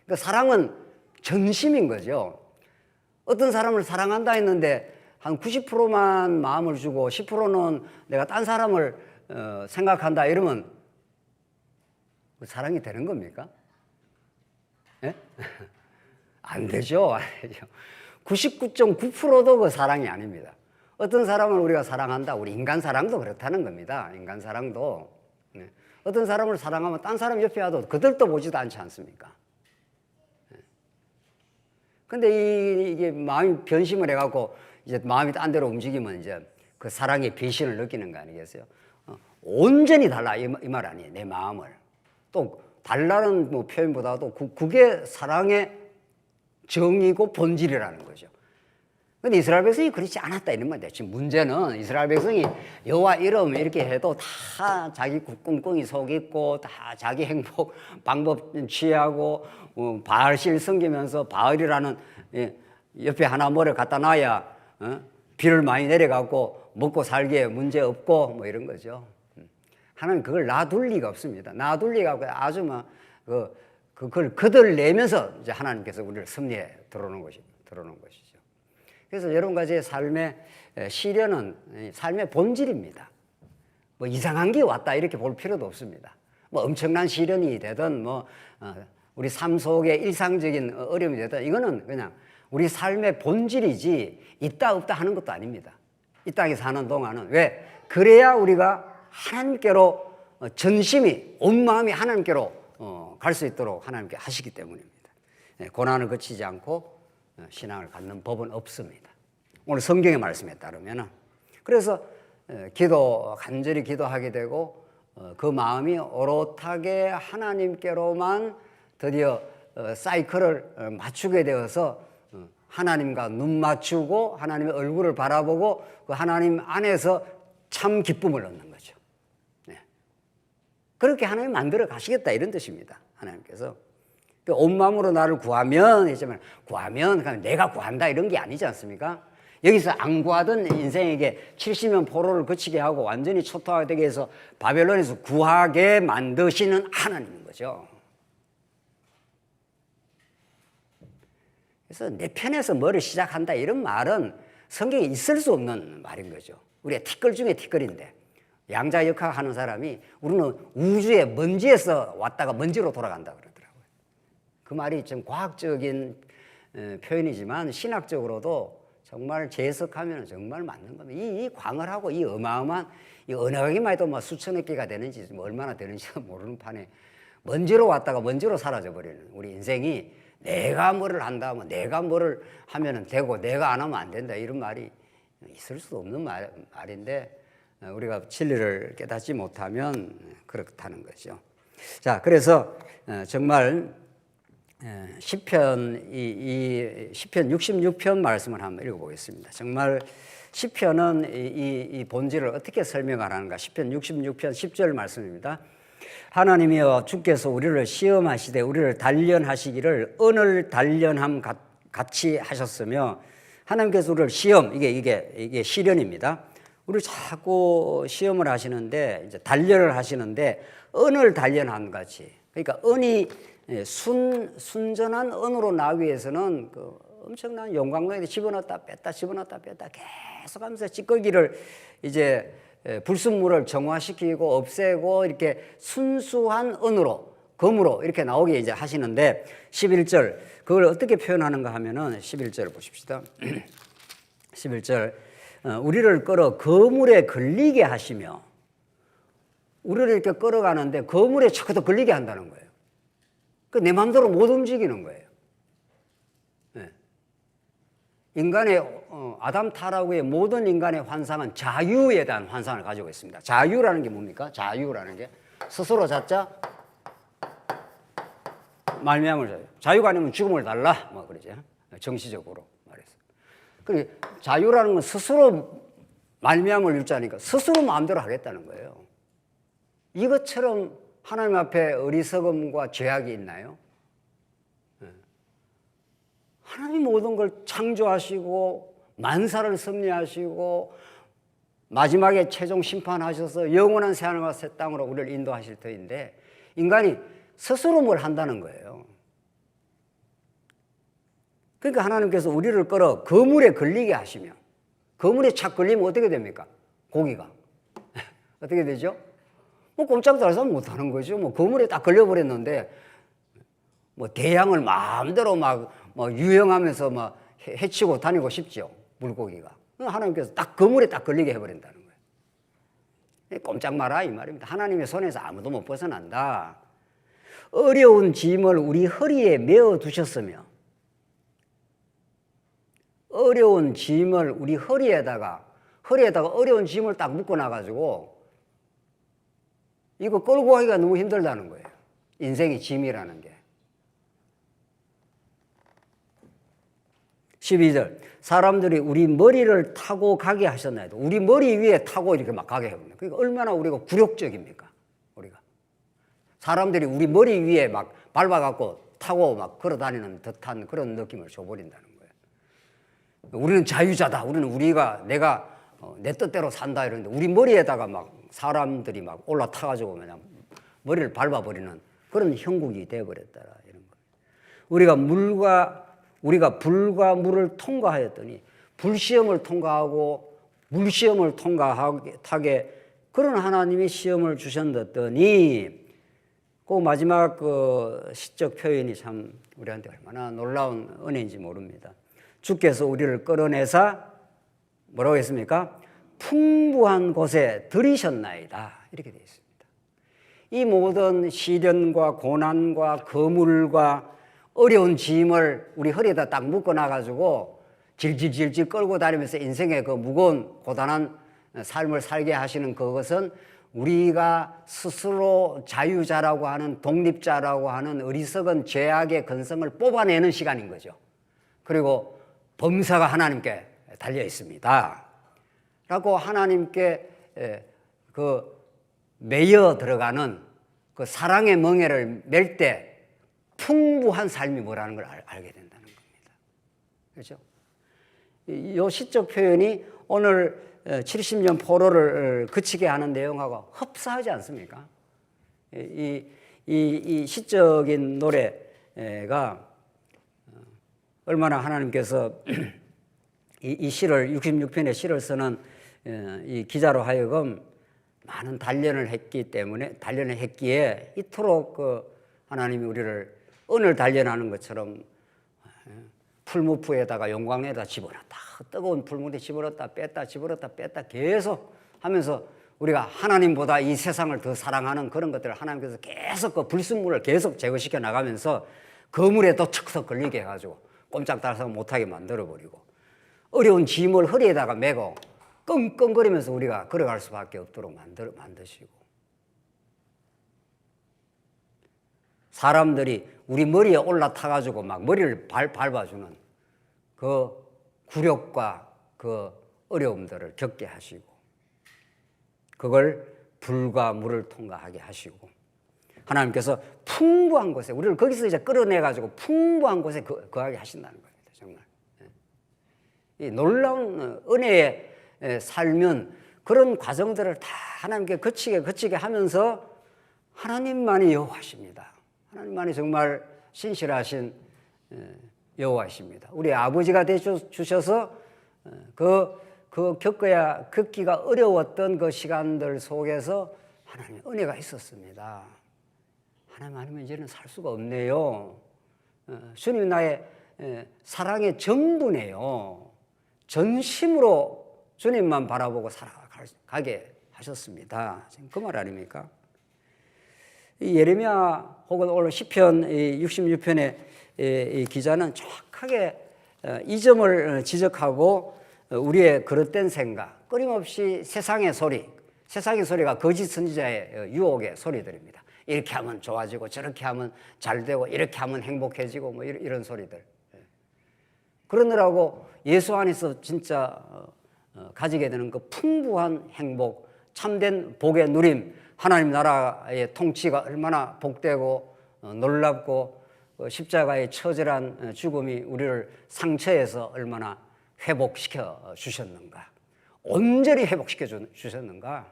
그러니까 사랑은 전심인 거죠. 어떤 사람을 사랑한다 했는데 한 90%만 마음을 주고 10%는 내가 딴 사람을 생각한다 이러면 사랑이 되는 겁니까? 예? 안 되죠. 99.9%도 그 사랑이 아닙니다. 어떤 사람을 우리가 사랑한다. 우리 인간 사랑도 그렇다는 겁니다. 인간 사랑도. 어떤 사람을 사랑하면 딴 사람 옆에 와도 그들도 보지도 않지 않습니까? 근데 이게 마음이 변심을 해갖고 이제 마음이 딴 데로 움직이면 이제 그 사랑의 배신을 느끼는 거 아니겠어요? 온전히 달라 이 말 아니에요. 내 마음을. 또 달라는 뭐 표현보다도 그게 사랑의 정의고 본질이라는 거죠. 근데 이스라엘 백성이 그렇지 않았다 이런 말이에요. 지금 문제는 이스라엘 백성이 여호와 이름 이렇게 해도 다 자기 꿍꿍이 속 있고 다 자기 행복 방법 취하고 바알실 섬기면서 바알이라는 옆에 하나 뭐를 갖다 놔야 비를 많이 내려가고 먹고 살기에 문제 없고 뭐 이런 거죠. 하나님 그걸 놔둘 리가 없습니다. 놔둘 리가 없고 아주 막 그걸 거들내면서 이제 하나님께서 우리를 섭리에 들어오는 것이죠. 그래서 여러 가지의 삶의 시련은 삶의 본질입니다. 뭐 이상한 게 왔다 이렇게 볼 필요도 없습니다. 뭐 엄청난 시련이 되든 뭐 우리 삶 속에 일상적인 어려움이 되든 이거는 그냥 우리 삶의 본질이지 있다 없다 하는 것도 아닙니다. 이 땅에 사는 동안은 왜? 그래야 우리가 하나님께로 전심이 온 마음이 하나님께로 갈 수 있도록 하나님께 하시기 때문입니다. 고난을 거치지 않고 신앙을 갖는 법은 없습니다. 오늘 성경의 말씀에 따르면 그래서 간절히 기도하게 되고 그 마음이 오롯하게 하나님께로만 드디어 사이클을 맞추게 되어서 하나님과 눈 맞추고 하나님의 얼굴을 바라보고 그 하나님 안에서 참 기쁨을 얻는 거죠. 네. 그렇게 하나님 만들어 가시겠다 이런 뜻입니다. 하나님께서 온 마음으로 나를 구하면 했지만 구하면 그냥 내가 구한다 이런 게 아니지 않습니까? 여기서 안 구하던 인생에게 70년 포로를 거치게 하고 완전히 초토화되게 해서 바벨론에서 구하게 만드시는 하나님인 거죠. 그래서 내 편에서 뭐를 시작한다 이런 말은 성경에 있을 수 없는 말인 거죠. 우리가 티끌 중에 티끌인데 양자 역학하는 사람이 우리는 우주의 먼지에서 왔다가 먼지로 돌아간다 그러더라고요. 그 말이 좀 과학적인 표현이지만 신학적으로도 정말 재해석하면 정말 맞는 겁니다. 이 광활하고 이 어마어마한 이 언어기만 해도 뭐 수천억 개가 되는지 뭐 얼마나 되는지 모르는 판에 먼지로 왔다가 먼지로 사라져 버리는 우리 인생이 내가 뭐를 한다, 뭐 내가 뭐를 하면 되고 내가 안 하면 안 된다 이런 말이 있을 수 없는 말인데 우리가 진리를 깨닫지 못하면 그렇다는 거죠. 자, 그래서 정말 시편 시편 66편 말씀을 한번 읽어보겠습니다. 정말 시편은 이 본질을 어떻게 설명하는가? 시편 66편 10절 말씀입니다. 하나님이여 주께서 우리를 시험하시되 우리를 단련하시기를 언을 단련함 같이 하셨으며 하나님께서 우리를 시험 이게 시련입니다. 우리를 자꾸 시험을 하시는데 이제 단련을 하시는데 언을 단련함 같이 그러니까 언이 순전한 언으로 나오기 위해서는 그 엄청난 용광로에 집어넣었다 뺐다 집어넣었다 뺐다 계속하면서 찌꺼기를 이제 불순물을 정화시키고 없애고 이렇게 순수한 언으로 검으로 이렇게 나오게 이제 하시는데 11절 그걸 어떻게 표현하는가 하면은 11절 보십시다. 11절 우리를 끌어 거물에 걸리게 하시며 우리를 이렇게 끌어가는데 거물에 자꾸 더 걸리게 한다는 거예요. 내 마음대로 못 움직이는 거예요. 네. 인간의 아담 타락의 모든 인간의 환상은 자유에 대한 환상을 가지고 있습니다. 자유라는 게 뭡니까? 자유라는 게 스스로 자자 말미암을 자유. 자유가 아니면 죽음을 달라 뭐 그러죠. 정치적으로 말해서. 그 자유라는 건 스스로 말미암을 유자니까 스스로 마음대로 하겠다는 거예요. 이것처럼 하나님 앞에 어리석음과 죄악이 있나요? 하나님 모든 걸 창조하시고 만사를 섭리하시고 마지막에 최종 심판하셔서 영원한 새하늘과 새 땅으로 우리를 인도하실 터인데 인간이 스스로 뭘 한다는 거예요. 그러니까 하나님께서 우리를 끌어 거물에 걸리게 하시며 거물에 착 걸리면 어떻게 됩니까? 고기가 어떻게 되죠? 뭐 꼼짝도 할 사람 못하는 거죠. 뭐 거물에 딱 걸려버렸는데 뭐 대양을 마음대로 막 유영하면서 막 해치고 다니고 싶죠. 물고기가. 하나님께서 딱 거물에 딱 걸리게 해버린다는 거예요. 꼼짝 마라 이 말입니다. 하나님의 손에서 아무도 못 벗어난다. 어려운 짐을 우리 허리에 메어 두셨으며 어려운 짐을 우리 허리에다가 어려운 짐을 딱 묶어 놔가지고 이거 끌고 가기가 너무 힘들다는 거예요. 인생의 짐이라는 게. 12절 사람들이 우리 머리를 타고 가게 하셨나요? 우리 머리 위에 타고 이렇게 막 가게 해버려요. 그러니까 얼마나 우리가 굴욕적입니까? 우리가 사람들이 우리 머리 위에 막 밟아갖고 타고 막 걸어다니는 듯한 그런 느낌을 줘버린다는 거예요. 우리는 자유자다. 내가 내 뜻대로 산다 이러는데 우리 머리에다가 막 사람들이 막 올라타가지고 그냥 머리를 밟아버리는 그런 형국이 되어버렸더라 이런 거예요. 우리가 불과 물을 통과하였더니 불시험을 통과하고 물시험을 통과하게 그런 하나님이 시험을 주셨더니 그 마지막 그 시적 표현이 참 우리한테 얼마나 놀라운 은혜인지 모릅니다. 주께서 우리를 끌어내사 뭐라고 했습니까? 풍부한 곳에 들이셨나이다 이렇게 되어 있습니다. 이 모든 시련과 고난과 거물과 어려운 짐을 우리 허리에다 딱 묶어놔가지고 질질질질 끌고 다니면서 인생의 그 무거운 고단한 삶을 살게 하시는 그것은 우리가 스스로 자유자라고 하는 독립자라고 하는 어리석은 죄악의 근성을 뽑아내는 시간인 거죠. 그리고 범사가 하나님께 달려 있습니다. 라고 하나님께 그 매여 들어가는 그 사랑의 멍에를 맬 때 풍부한 삶이 뭐라는 걸 알게 된다는 겁니다. 그렇죠? 이 시적 표현이 오늘 70년 포로를 그치게 하는 내용하고 흡사하지 않습니까? 이 시적인 노래가 얼마나 하나님께서 이 시를 66편의 시를 쓰는 이 기자로 하여금 많은 단련을 했기에 이토록 그 하나님이 우리를 은을 단련하는 것처럼 풀무프에다가 용광에다 집어넣었다. 뜨거운 풀무에 집어넣었다 뺐다 집어넣었다 뺐다 계속 하면서 우리가 하나님보다 이 세상을 더 사랑하는 그런 것들을 하나님께서 계속 그 불순물을 계속 제거시켜 나가면서 그물에도 척척 걸리게 해가지고 꼼짝달싹 못하게 만들어버리고 어려운 짐을 허리에다가 메고 끙끙거리면서 우리가 걸어갈 수밖에 없도록 만드시고 사람들이 우리 머리에 올라타가지고 막 머리를 밟아주는 그 굴욕과 그 어려움들을 겪게 하시고 그걸 불과 물을 통과하게 하시고 하나님께서 풍부한 곳에 우리를 거기서 이제 끌어내가지고 풍부한 곳에 거하게 하신다는 겁니다. 정말 이 놀라운 은혜에 살면 그런 과정들을 다 하나님께 거치게 하면서 하나님만이 여호와십니다. 하나님만이 정말 신실하신 여호와십니다. 우리 아버지가 되주셔서 겪기가 어려웠던 그 시간들 속에서 하나님의 은혜가 있었습니다. 하나님 아니면 이제는 살 수가 없네요. 주님 나의 사랑의 전부네요. 전심으로 주님만 바라보고 살아가게 하셨습니다. 지금 그 말 아닙니까? 예레미야 혹은 오늘 시편 66편의 이 기자는 정확하게 이 점을 지적하고 우리의 그릇된 생각, 끊임없이 세상의 소리가 거짓 선지자의 유혹의 소리들입니다. 이렇게 하면 좋아지고 저렇게 하면 잘 되고 이렇게 하면 행복해지고 뭐 이런 소리들. 그러느라고 예수 안에서 진짜 가지게 되는 그 풍부한 행복, 참된 복의 누림, 하나님 나라의 통치가 얼마나 복되고 놀랍고 십자가의 처절한 죽음이 우리를 상처에서 얼마나 회복시켜 주셨는가, 온전히 회복시켜 주셨는가,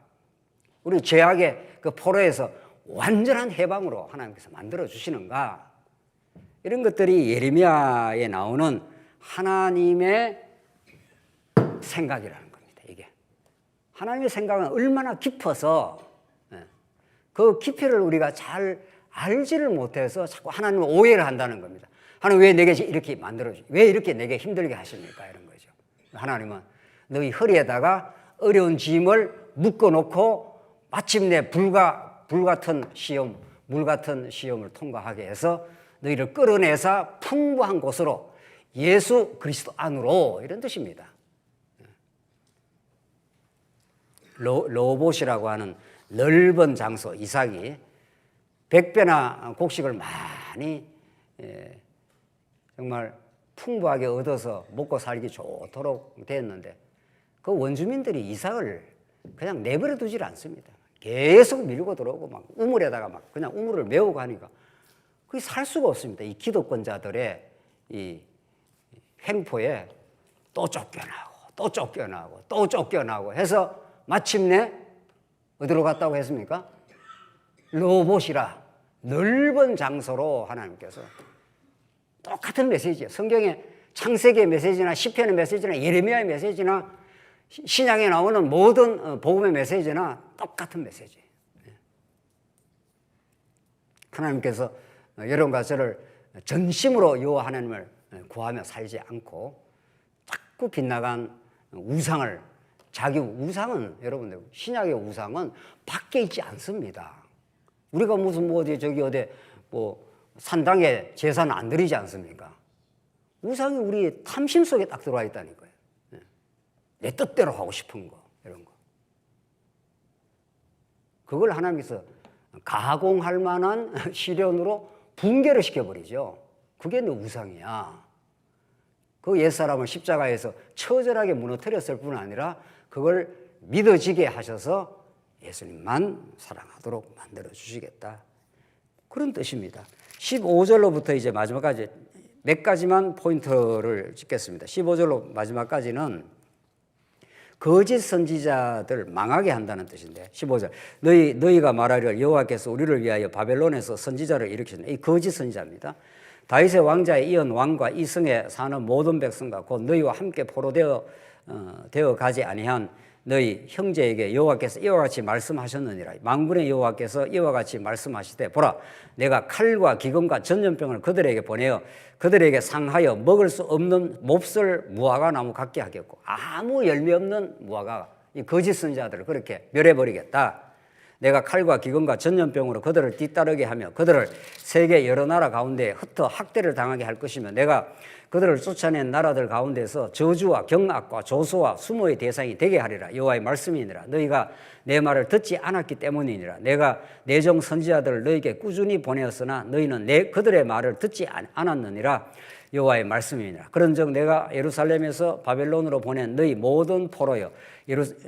우리 죄악의 그 포로에서 완전한 해방으로 하나님께서 만들어 주시는가, 이런 것들이 예레미야에 나오는 하나님의 생각이라는 겁니다. 이게 하나님의 생각은 얼마나 깊어서 그 깊이를 우리가 잘 알지를 못해서 자꾸 하나님을 오해를 한다는 겁니다. 하나님 왜 내게 이렇게 만들어주시, 왜 이렇게 내게 힘들게 하십니까? 이런 거죠. 하나님은 너희 허리에다가 어려운 짐을 묶어놓고 마침내 불 같은 시험을 통과하게 해서 너희를 끌어내서 풍부한 곳으로 예수 그리스도 안으로, 이런 뜻입니다. 로봇이라고 하는 넓은 장소, 이삭이 100배나 곡식을 많이 정말 풍부하게 얻어서 먹고 살기 좋도록 됐는데 그 원주민들이 이삭을 그냥 내버려 두질 않습니다. 계속 밀고 들어오고 막 우물에다가 막 그냥 우물을 메우고 하니까 그게 살 수가 없습니다. 이 기득권자들의 이 횡포에 또 쫓겨나고 해서 마침내 어디로 갔다고 했습니까? 로봇이라 넓은 장소로 하나님께서 똑같은 메시지예요. 성경의 창세기의 메시지나 시편의 메시지나 예레미야의 메시지나 신약에 나오는 모든 복음의 메시지나 똑같은 메시지예요. 하나님께서 여러분과 저를 전심으로 여호와 하나님을 구하며 살지 않고 자꾸 빗나간 우상을, 자기 우상은, 여러분들 신약의 우상은 밖에 있지 않습니다. 우리가 무슨 어디 산당에 제사는 안 드리지 않습니까? 우상이 우리 탐심 속에 딱 들어와 있다니까요. 내 뜻대로 하고 싶은 거, 이런 거. 그걸 하나님께서 가공할 만한 시련으로 붕괴를 시켜버리죠. 그게 너 우상이야. 그 옛사람을 십자가에서 처절하게 무너뜨렸을 뿐 아니라 그걸 믿어지게 하셔서 예수님만 사랑하도록 만들어 주시겠다. 그런 뜻입니다. 15절로부터 이제 마지막까지 몇 가지만 포인트를 찍겠습니다. 15절로 마지막까지는 거짓 선지자들 망하게 한다는 뜻인데 15절 너희가 말하기를 여호와께서 우리를 위하여 바벨론에서 선지자를 일으키셨다. 이 거짓 선지자입니다. 다윗의 왕자의 이은 왕과 이승에 사는 모든 백성과 곧 너희와 함께 포로되어 가지 아니한 너희 형제에게 여호와께서 이와 같이 말씀하셨느니라. 만군의 여호와께서 이와 같이 말씀하시되 보라 내가 칼과 기근과 전염병을 그들에게 보내어 그들에게 상하여 먹을 수 없는 몹쓸 무화과 나무 같게 하겠고 아무 열매 없는 무화과 이 거짓 선지자들을 그렇게 멸해버리겠다. 내가 칼과 기근과 전염병으로 그들을 뒤따르게 하며 그들을 세계 여러 나라 가운데 흩어 학대를 당하게 할 것이며 내가 그들을 쫓아낸 나라들 가운데서 저주와 경악과 조소와 수모의 대상이 되게 하리라. 여호와의 말씀이니라. 너희가 내 말을 듣지 않았기 때문이니라. 내가 내 종 선지자들을 너희에게 꾸준히 보내었으나 너희는 그들의 말을 듣지 않았느니라. 여호와의 말씀이니라. 그런즉 내가 예루살렘에서 바벨론으로 보낸 너희 모든 포로여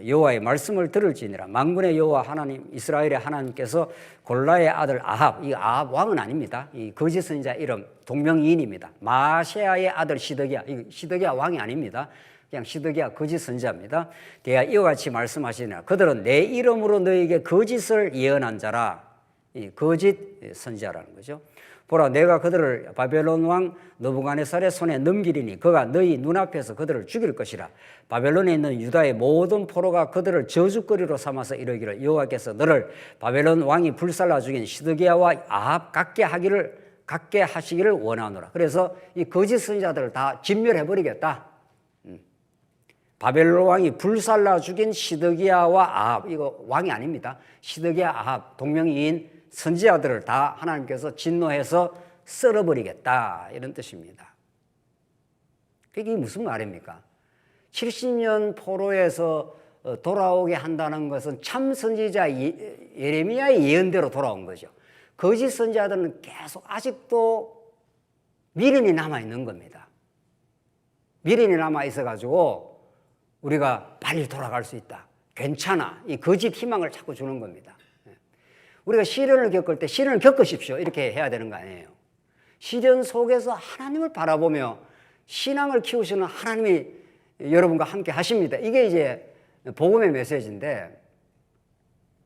여호와의 말씀을 들을지니라. 만군의 여호와 하나님 이스라엘의 하나님께서 골라의 아들 아합, 이 아합 왕은 아닙니다. 이 거짓 선지자 이름 동명이인입니다. 마세아의 아들 시드기야, 이 시드기야 왕이 아닙니다. 그냥 시드기야 거짓 선지자입니다. 대하 이와 같이 말씀하시니라. 그들은 내 이름으로 너희에게 거짓을 예언한 자라. 이 거짓 선지자라는 거죠. 보라 내가 그들을 바벨론 왕 느부갓네살의 손에 넘기리니 그가 너희 눈앞에서 그들을 죽일 것이라. 바벨론에 있는 유다의 모든 포로가 그들을 저주거리로 삼아서 이르기를 여호와께서 너를 바벨론 왕이 불살라 죽인 시드기야와 아합 같게 하시기를 원하노라. 그래서 이 거짓 선지자들을 다 진멸해버리겠다. 바벨론 왕이 불살라 죽인 시드기야와 아합, 이거 왕이 아닙니다. 시드기야 아합 동명이인 선지자들을 다 하나님께서 진노해서 썰어버리겠다 이런 뜻입니다. 이게 무슨 말입니까? 70년 포로에서 돌아오게 한다는 것은 참 선지자 예레미야의 예언대로 돌아온 거죠. 거짓 선지자들은 계속 아직도 미련이 남아있는 겁니다. 미련이 남아있어가지고 우리가 빨리 돌아갈 수 있다. 괜찮아. 이 거짓 희망을 자꾸 주는 겁니다. 우리가 시련을 겪을 때 시련을 겪으십시오. 이렇게 해야 되는 거 아니에요. 시련 속에서 하나님을 바라보며 신앙을 키우시는 하나님이 여러분과 함께 하십니다. 이게 이제 복음의 메시지인데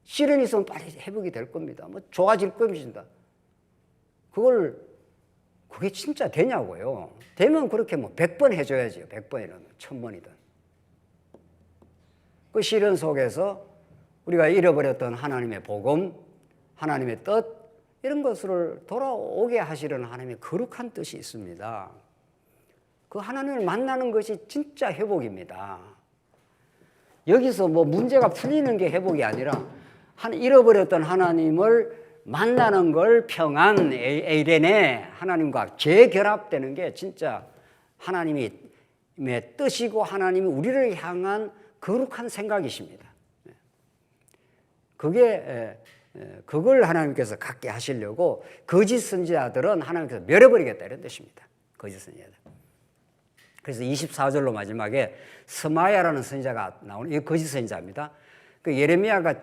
시련이 있으면 빨리 회복이 될 겁니다. 뭐 좋아질 겁니다. 그게 진짜 되냐고요. 되면 그렇게 뭐 100번 해줘야지요. 100번이든 1000번이든. 그 시련 속에서 우리가 잃어버렸던 하나님의 복음, 하나님의 뜻 이런 것을 돌아오게 하시려는 하나님의 거룩한 뜻이 있습니다. 그 하나님을 만나는 것이 진짜 회복입니다. 여기서 뭐 문제가 풀리는 게 회복이 아니라 잃어버렸던 하나님을 만나는 걸 평안, 에이레네 하나님과 재결합되는 게 진짜 하나님의 뜻이고 하나님이 우리를 향한 거룩한 생각이십니다. 그걸 하나님께서 갖게 하시려고 거짓 선지자들은 하나님께서 멸해버리겠다 이런 뜻입니다. 거짓 선지자들. 그래서 24절로 마지막에 스마야라는 선지자가 나오는 이 거짓 선지자입니다. 그 예레미야가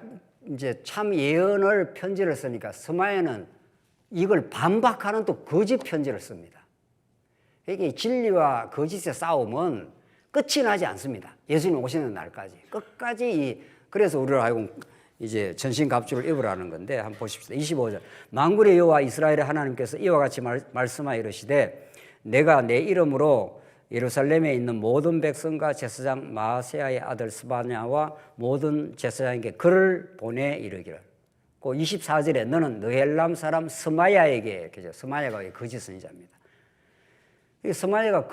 이제 참 예언을 편지를 쓰니까 스마야는 이걸 반박하는 또 거짓 편지를 씁니다. 이게 진리와 거짓의 싸움은 끝이 나지 않습니다. 예수님 오시는 날까지 끝까지 그래서 우리를 하여금 이제 전신갑주를 입으라는 건데 한번 보십시다. 25절 만군의 여호와 이스라엘의 하나님께서 이와 같이 말씀하여 이르시되 내가 내 이름으로 예루살렘에 있는 모든 백성과 제사장 마세야의 아들 스바냐와 모든 제사장에게 글을 보내 이르기를. 그 24절에 너는 느헬람 사람 스마야에게, 스마야가 거짓 선지자입니다. 스마야가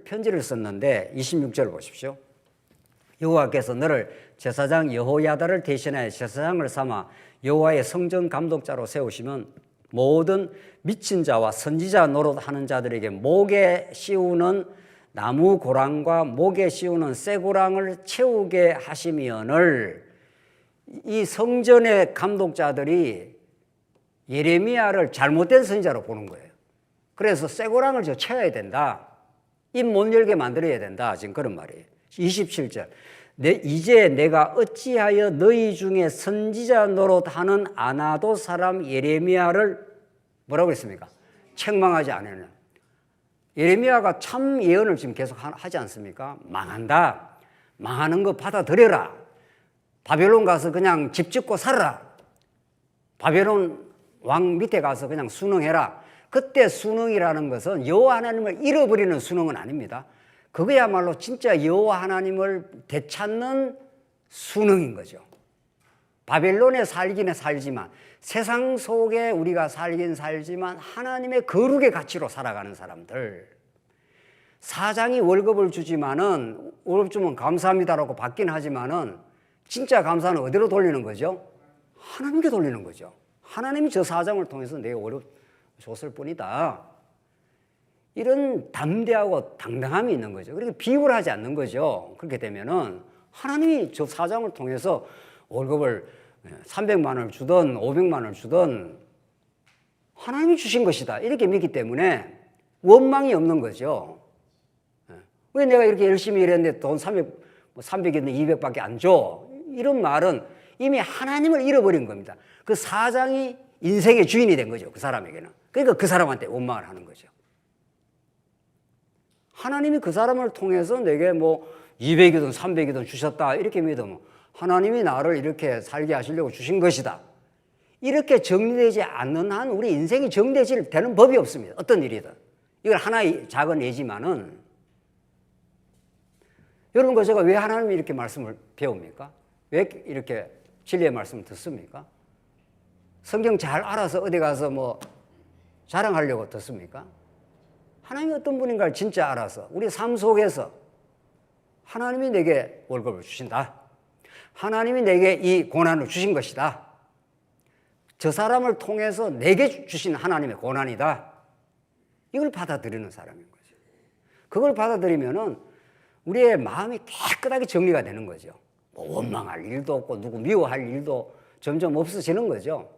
편지를 썼는데 26절 보십시오. 여호와께서 너를 제사장 여호야다를 대신하여 제사장을 삼아 여호와의 성전 감독자로 세우시면 모든 미친 자와 선지자 노릇하는 자들에게 목에 씌우는 나무 고랑과 목에 씌우는 쇠고랑을 채우게 하시면을. 이 성전의 감독자들이 예레미야를 잘못된 선지자로 보는 거예요. 그래서 쇠고랑을 채워야 된다. 입 못 열게 만들어야 된다. 지금 그런 말이에요. 27절. 이제 내가 어찌하여 너희 중에 선지자 노릇하는 아나도 사람 예레미야를 뭐라고 했습니까? 책망하지 않으냐. 예레미야가 참 예언을 지금 계속 하지 않습니까? 망한다. 망하는 거 받아들여라. 바벨론 가서 그냥 집 짓고 살아라. 바벨론 왕 밑에 가서 그냥 순응해라. 그때 순응이라는 것은 여호와 하나님을 잃어버리는 순응은 아닙니다. 그거야말로 진짜 여호와 하나님을 되찾는 순응인 거죠. 바벨론에 살기는 살지만, 세상 속에 우리가 살긴 살지만 하나님의 거룩의 가치로 살아가는 사람들. 사장이 월급을 주지만은 월급 주면 감사합니다라고 받긴 하지만은 진짜 감사는 어디로 돌리는 거죠? 하나님께 돌리는 거죠. 하나님이 저 사장을 통해서 내게 월급 줬을 뿐이다. 이런 담대하고 당당함이 있는 거죠. 그렇게 비굴 하지 않는 거죠. 그렇게 되면은 하나님이 저 사장을 통해서 월급을 300만 원을 주든 500만 원을 주든 하나님이 주신 것이다. 이렇게 믿기 때문에 원망이 없는 거죠. 왜 내가 이렇게 열심히 일했는데 돈 300이든 200밖에 안 줘? 이런 말은 이미 하나님을 잃어버린 겁니다. 그 사장이 인생의 주인이 된 거죠. 그 사람에게는. 그러니까 그 사람한테 원망을 하는 거죠. 하나님이 그 사람을 통해서 내게 뭐 200이든 300이든 주셨다 이렇게 믿으면 하나님이 나를 이렇게 살게 하시려고 주신 것이다. 이렇게 정리되지 않는 한 우리 인생이 정리되지 되는 법이 없습니다. 어떤 일이든. 이건 하나의 작은 예지만은 여러분과 제가 왜 하나님이 이렇게 말씀을 배웁니까? 왜 이렇게 진리의 말씀을 듣습니까? 성경 잘 알아서 어디 가서 뭐 자랑하려고 듣습니까? 하나님이 어떤 분인가를 진짜 알아서 우리 삶 속에서 하나님이 내게 월급을 주신다. 하나님이 내게 이 고난을 주신 것이다. 저 사람을 통해서 내게 주신 하나님의 고난이다. 이걸 받아들이는 사람인 거죠. 그걸 받아들이면은 우리의 마음이 깨끗하게 정리가 되는 거죠. 뭐 원망할 일도 없고 누구 미워할 일도 점점 없어지는 거죠.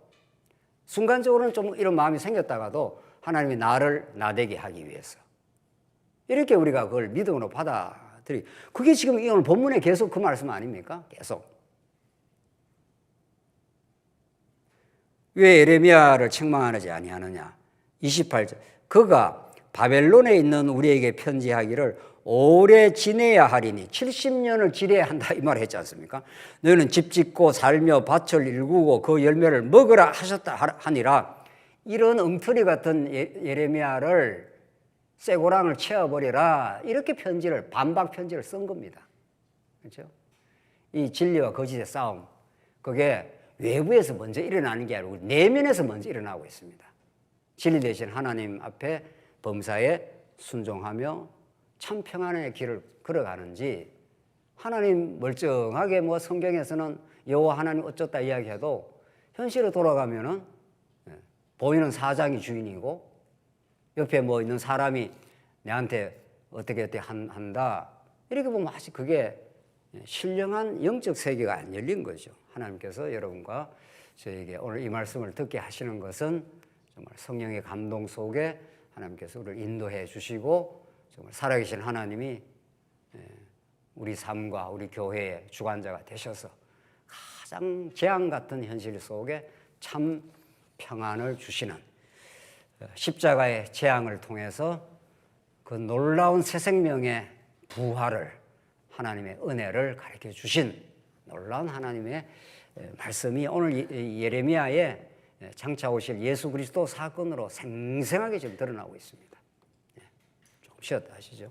순간적으로는 좀 이런 마음이 생겼다가도 하나님이 나를 나되게 하기 위해서 이렇게 우리가 그걸 믿음으로 받아들이. 그게 지금 오늘 본문에 계속 그 말씀 아닙니까? 계속. 왜 예레미야를 책망하지 아니하느냐? 28절. 그가 바벨론에 있는 우리에게 편지하기를 오래 지내야 하리니 70년을 지내야 한다 이 말을 했지 않습니까? 너희는 집 짓고 살며 밭을 일구고 그 열매를 먹으라 하셨다 하니라. 이런 엉터리 같은 예레미야를 쇠고랑을 채워버리라 이렇게 편지를 반박 편지를 쓴 겁니다. 그렇죠? 이 진리와 거짓의 싸움 그게 외부에서 먼저 일어나는 게 아니고 내면에서 먼저 일어나고 있습니다. 진리 대신 하나님 앞에 범사에 순종하며 참 평안의 길을 걸어가는지 하나님 멀쩡하게 뭐 성경에서는 여호와 하나님 어쩌다 이야기해도 현실로 돌아가면은 보이는 사장이 주인이고 옆에 뭐 있는 사람이 내한테 어떻게 한다 이렇게 보면 사실 그게 신령한 영적 세계가 안 열린 거죠. 하나님께서 여러분과 저에게 오늘 이 말씀을 듣게 하시는 것은 정말 성령의 감동 속에 하나님께서 우리를 인도해 주시고 정말 살아계신 하나님이 우리 삶과 우리 교회의 주관자가 되셔서 가장 재앙 같은 현실 속에 참 평안을 주시는 십자가의 재앙을 통해서 그 놀라운 새 생명의 부활을 하나님의 은혜를 가르쳐 주신 놀라운 하나님의 말씀이 오늘 예레미야의 장차 오실 예수 그리스도 사건으로 생생하게 지금 드러나고 있습니다. 조금 쉬었다 하시죠.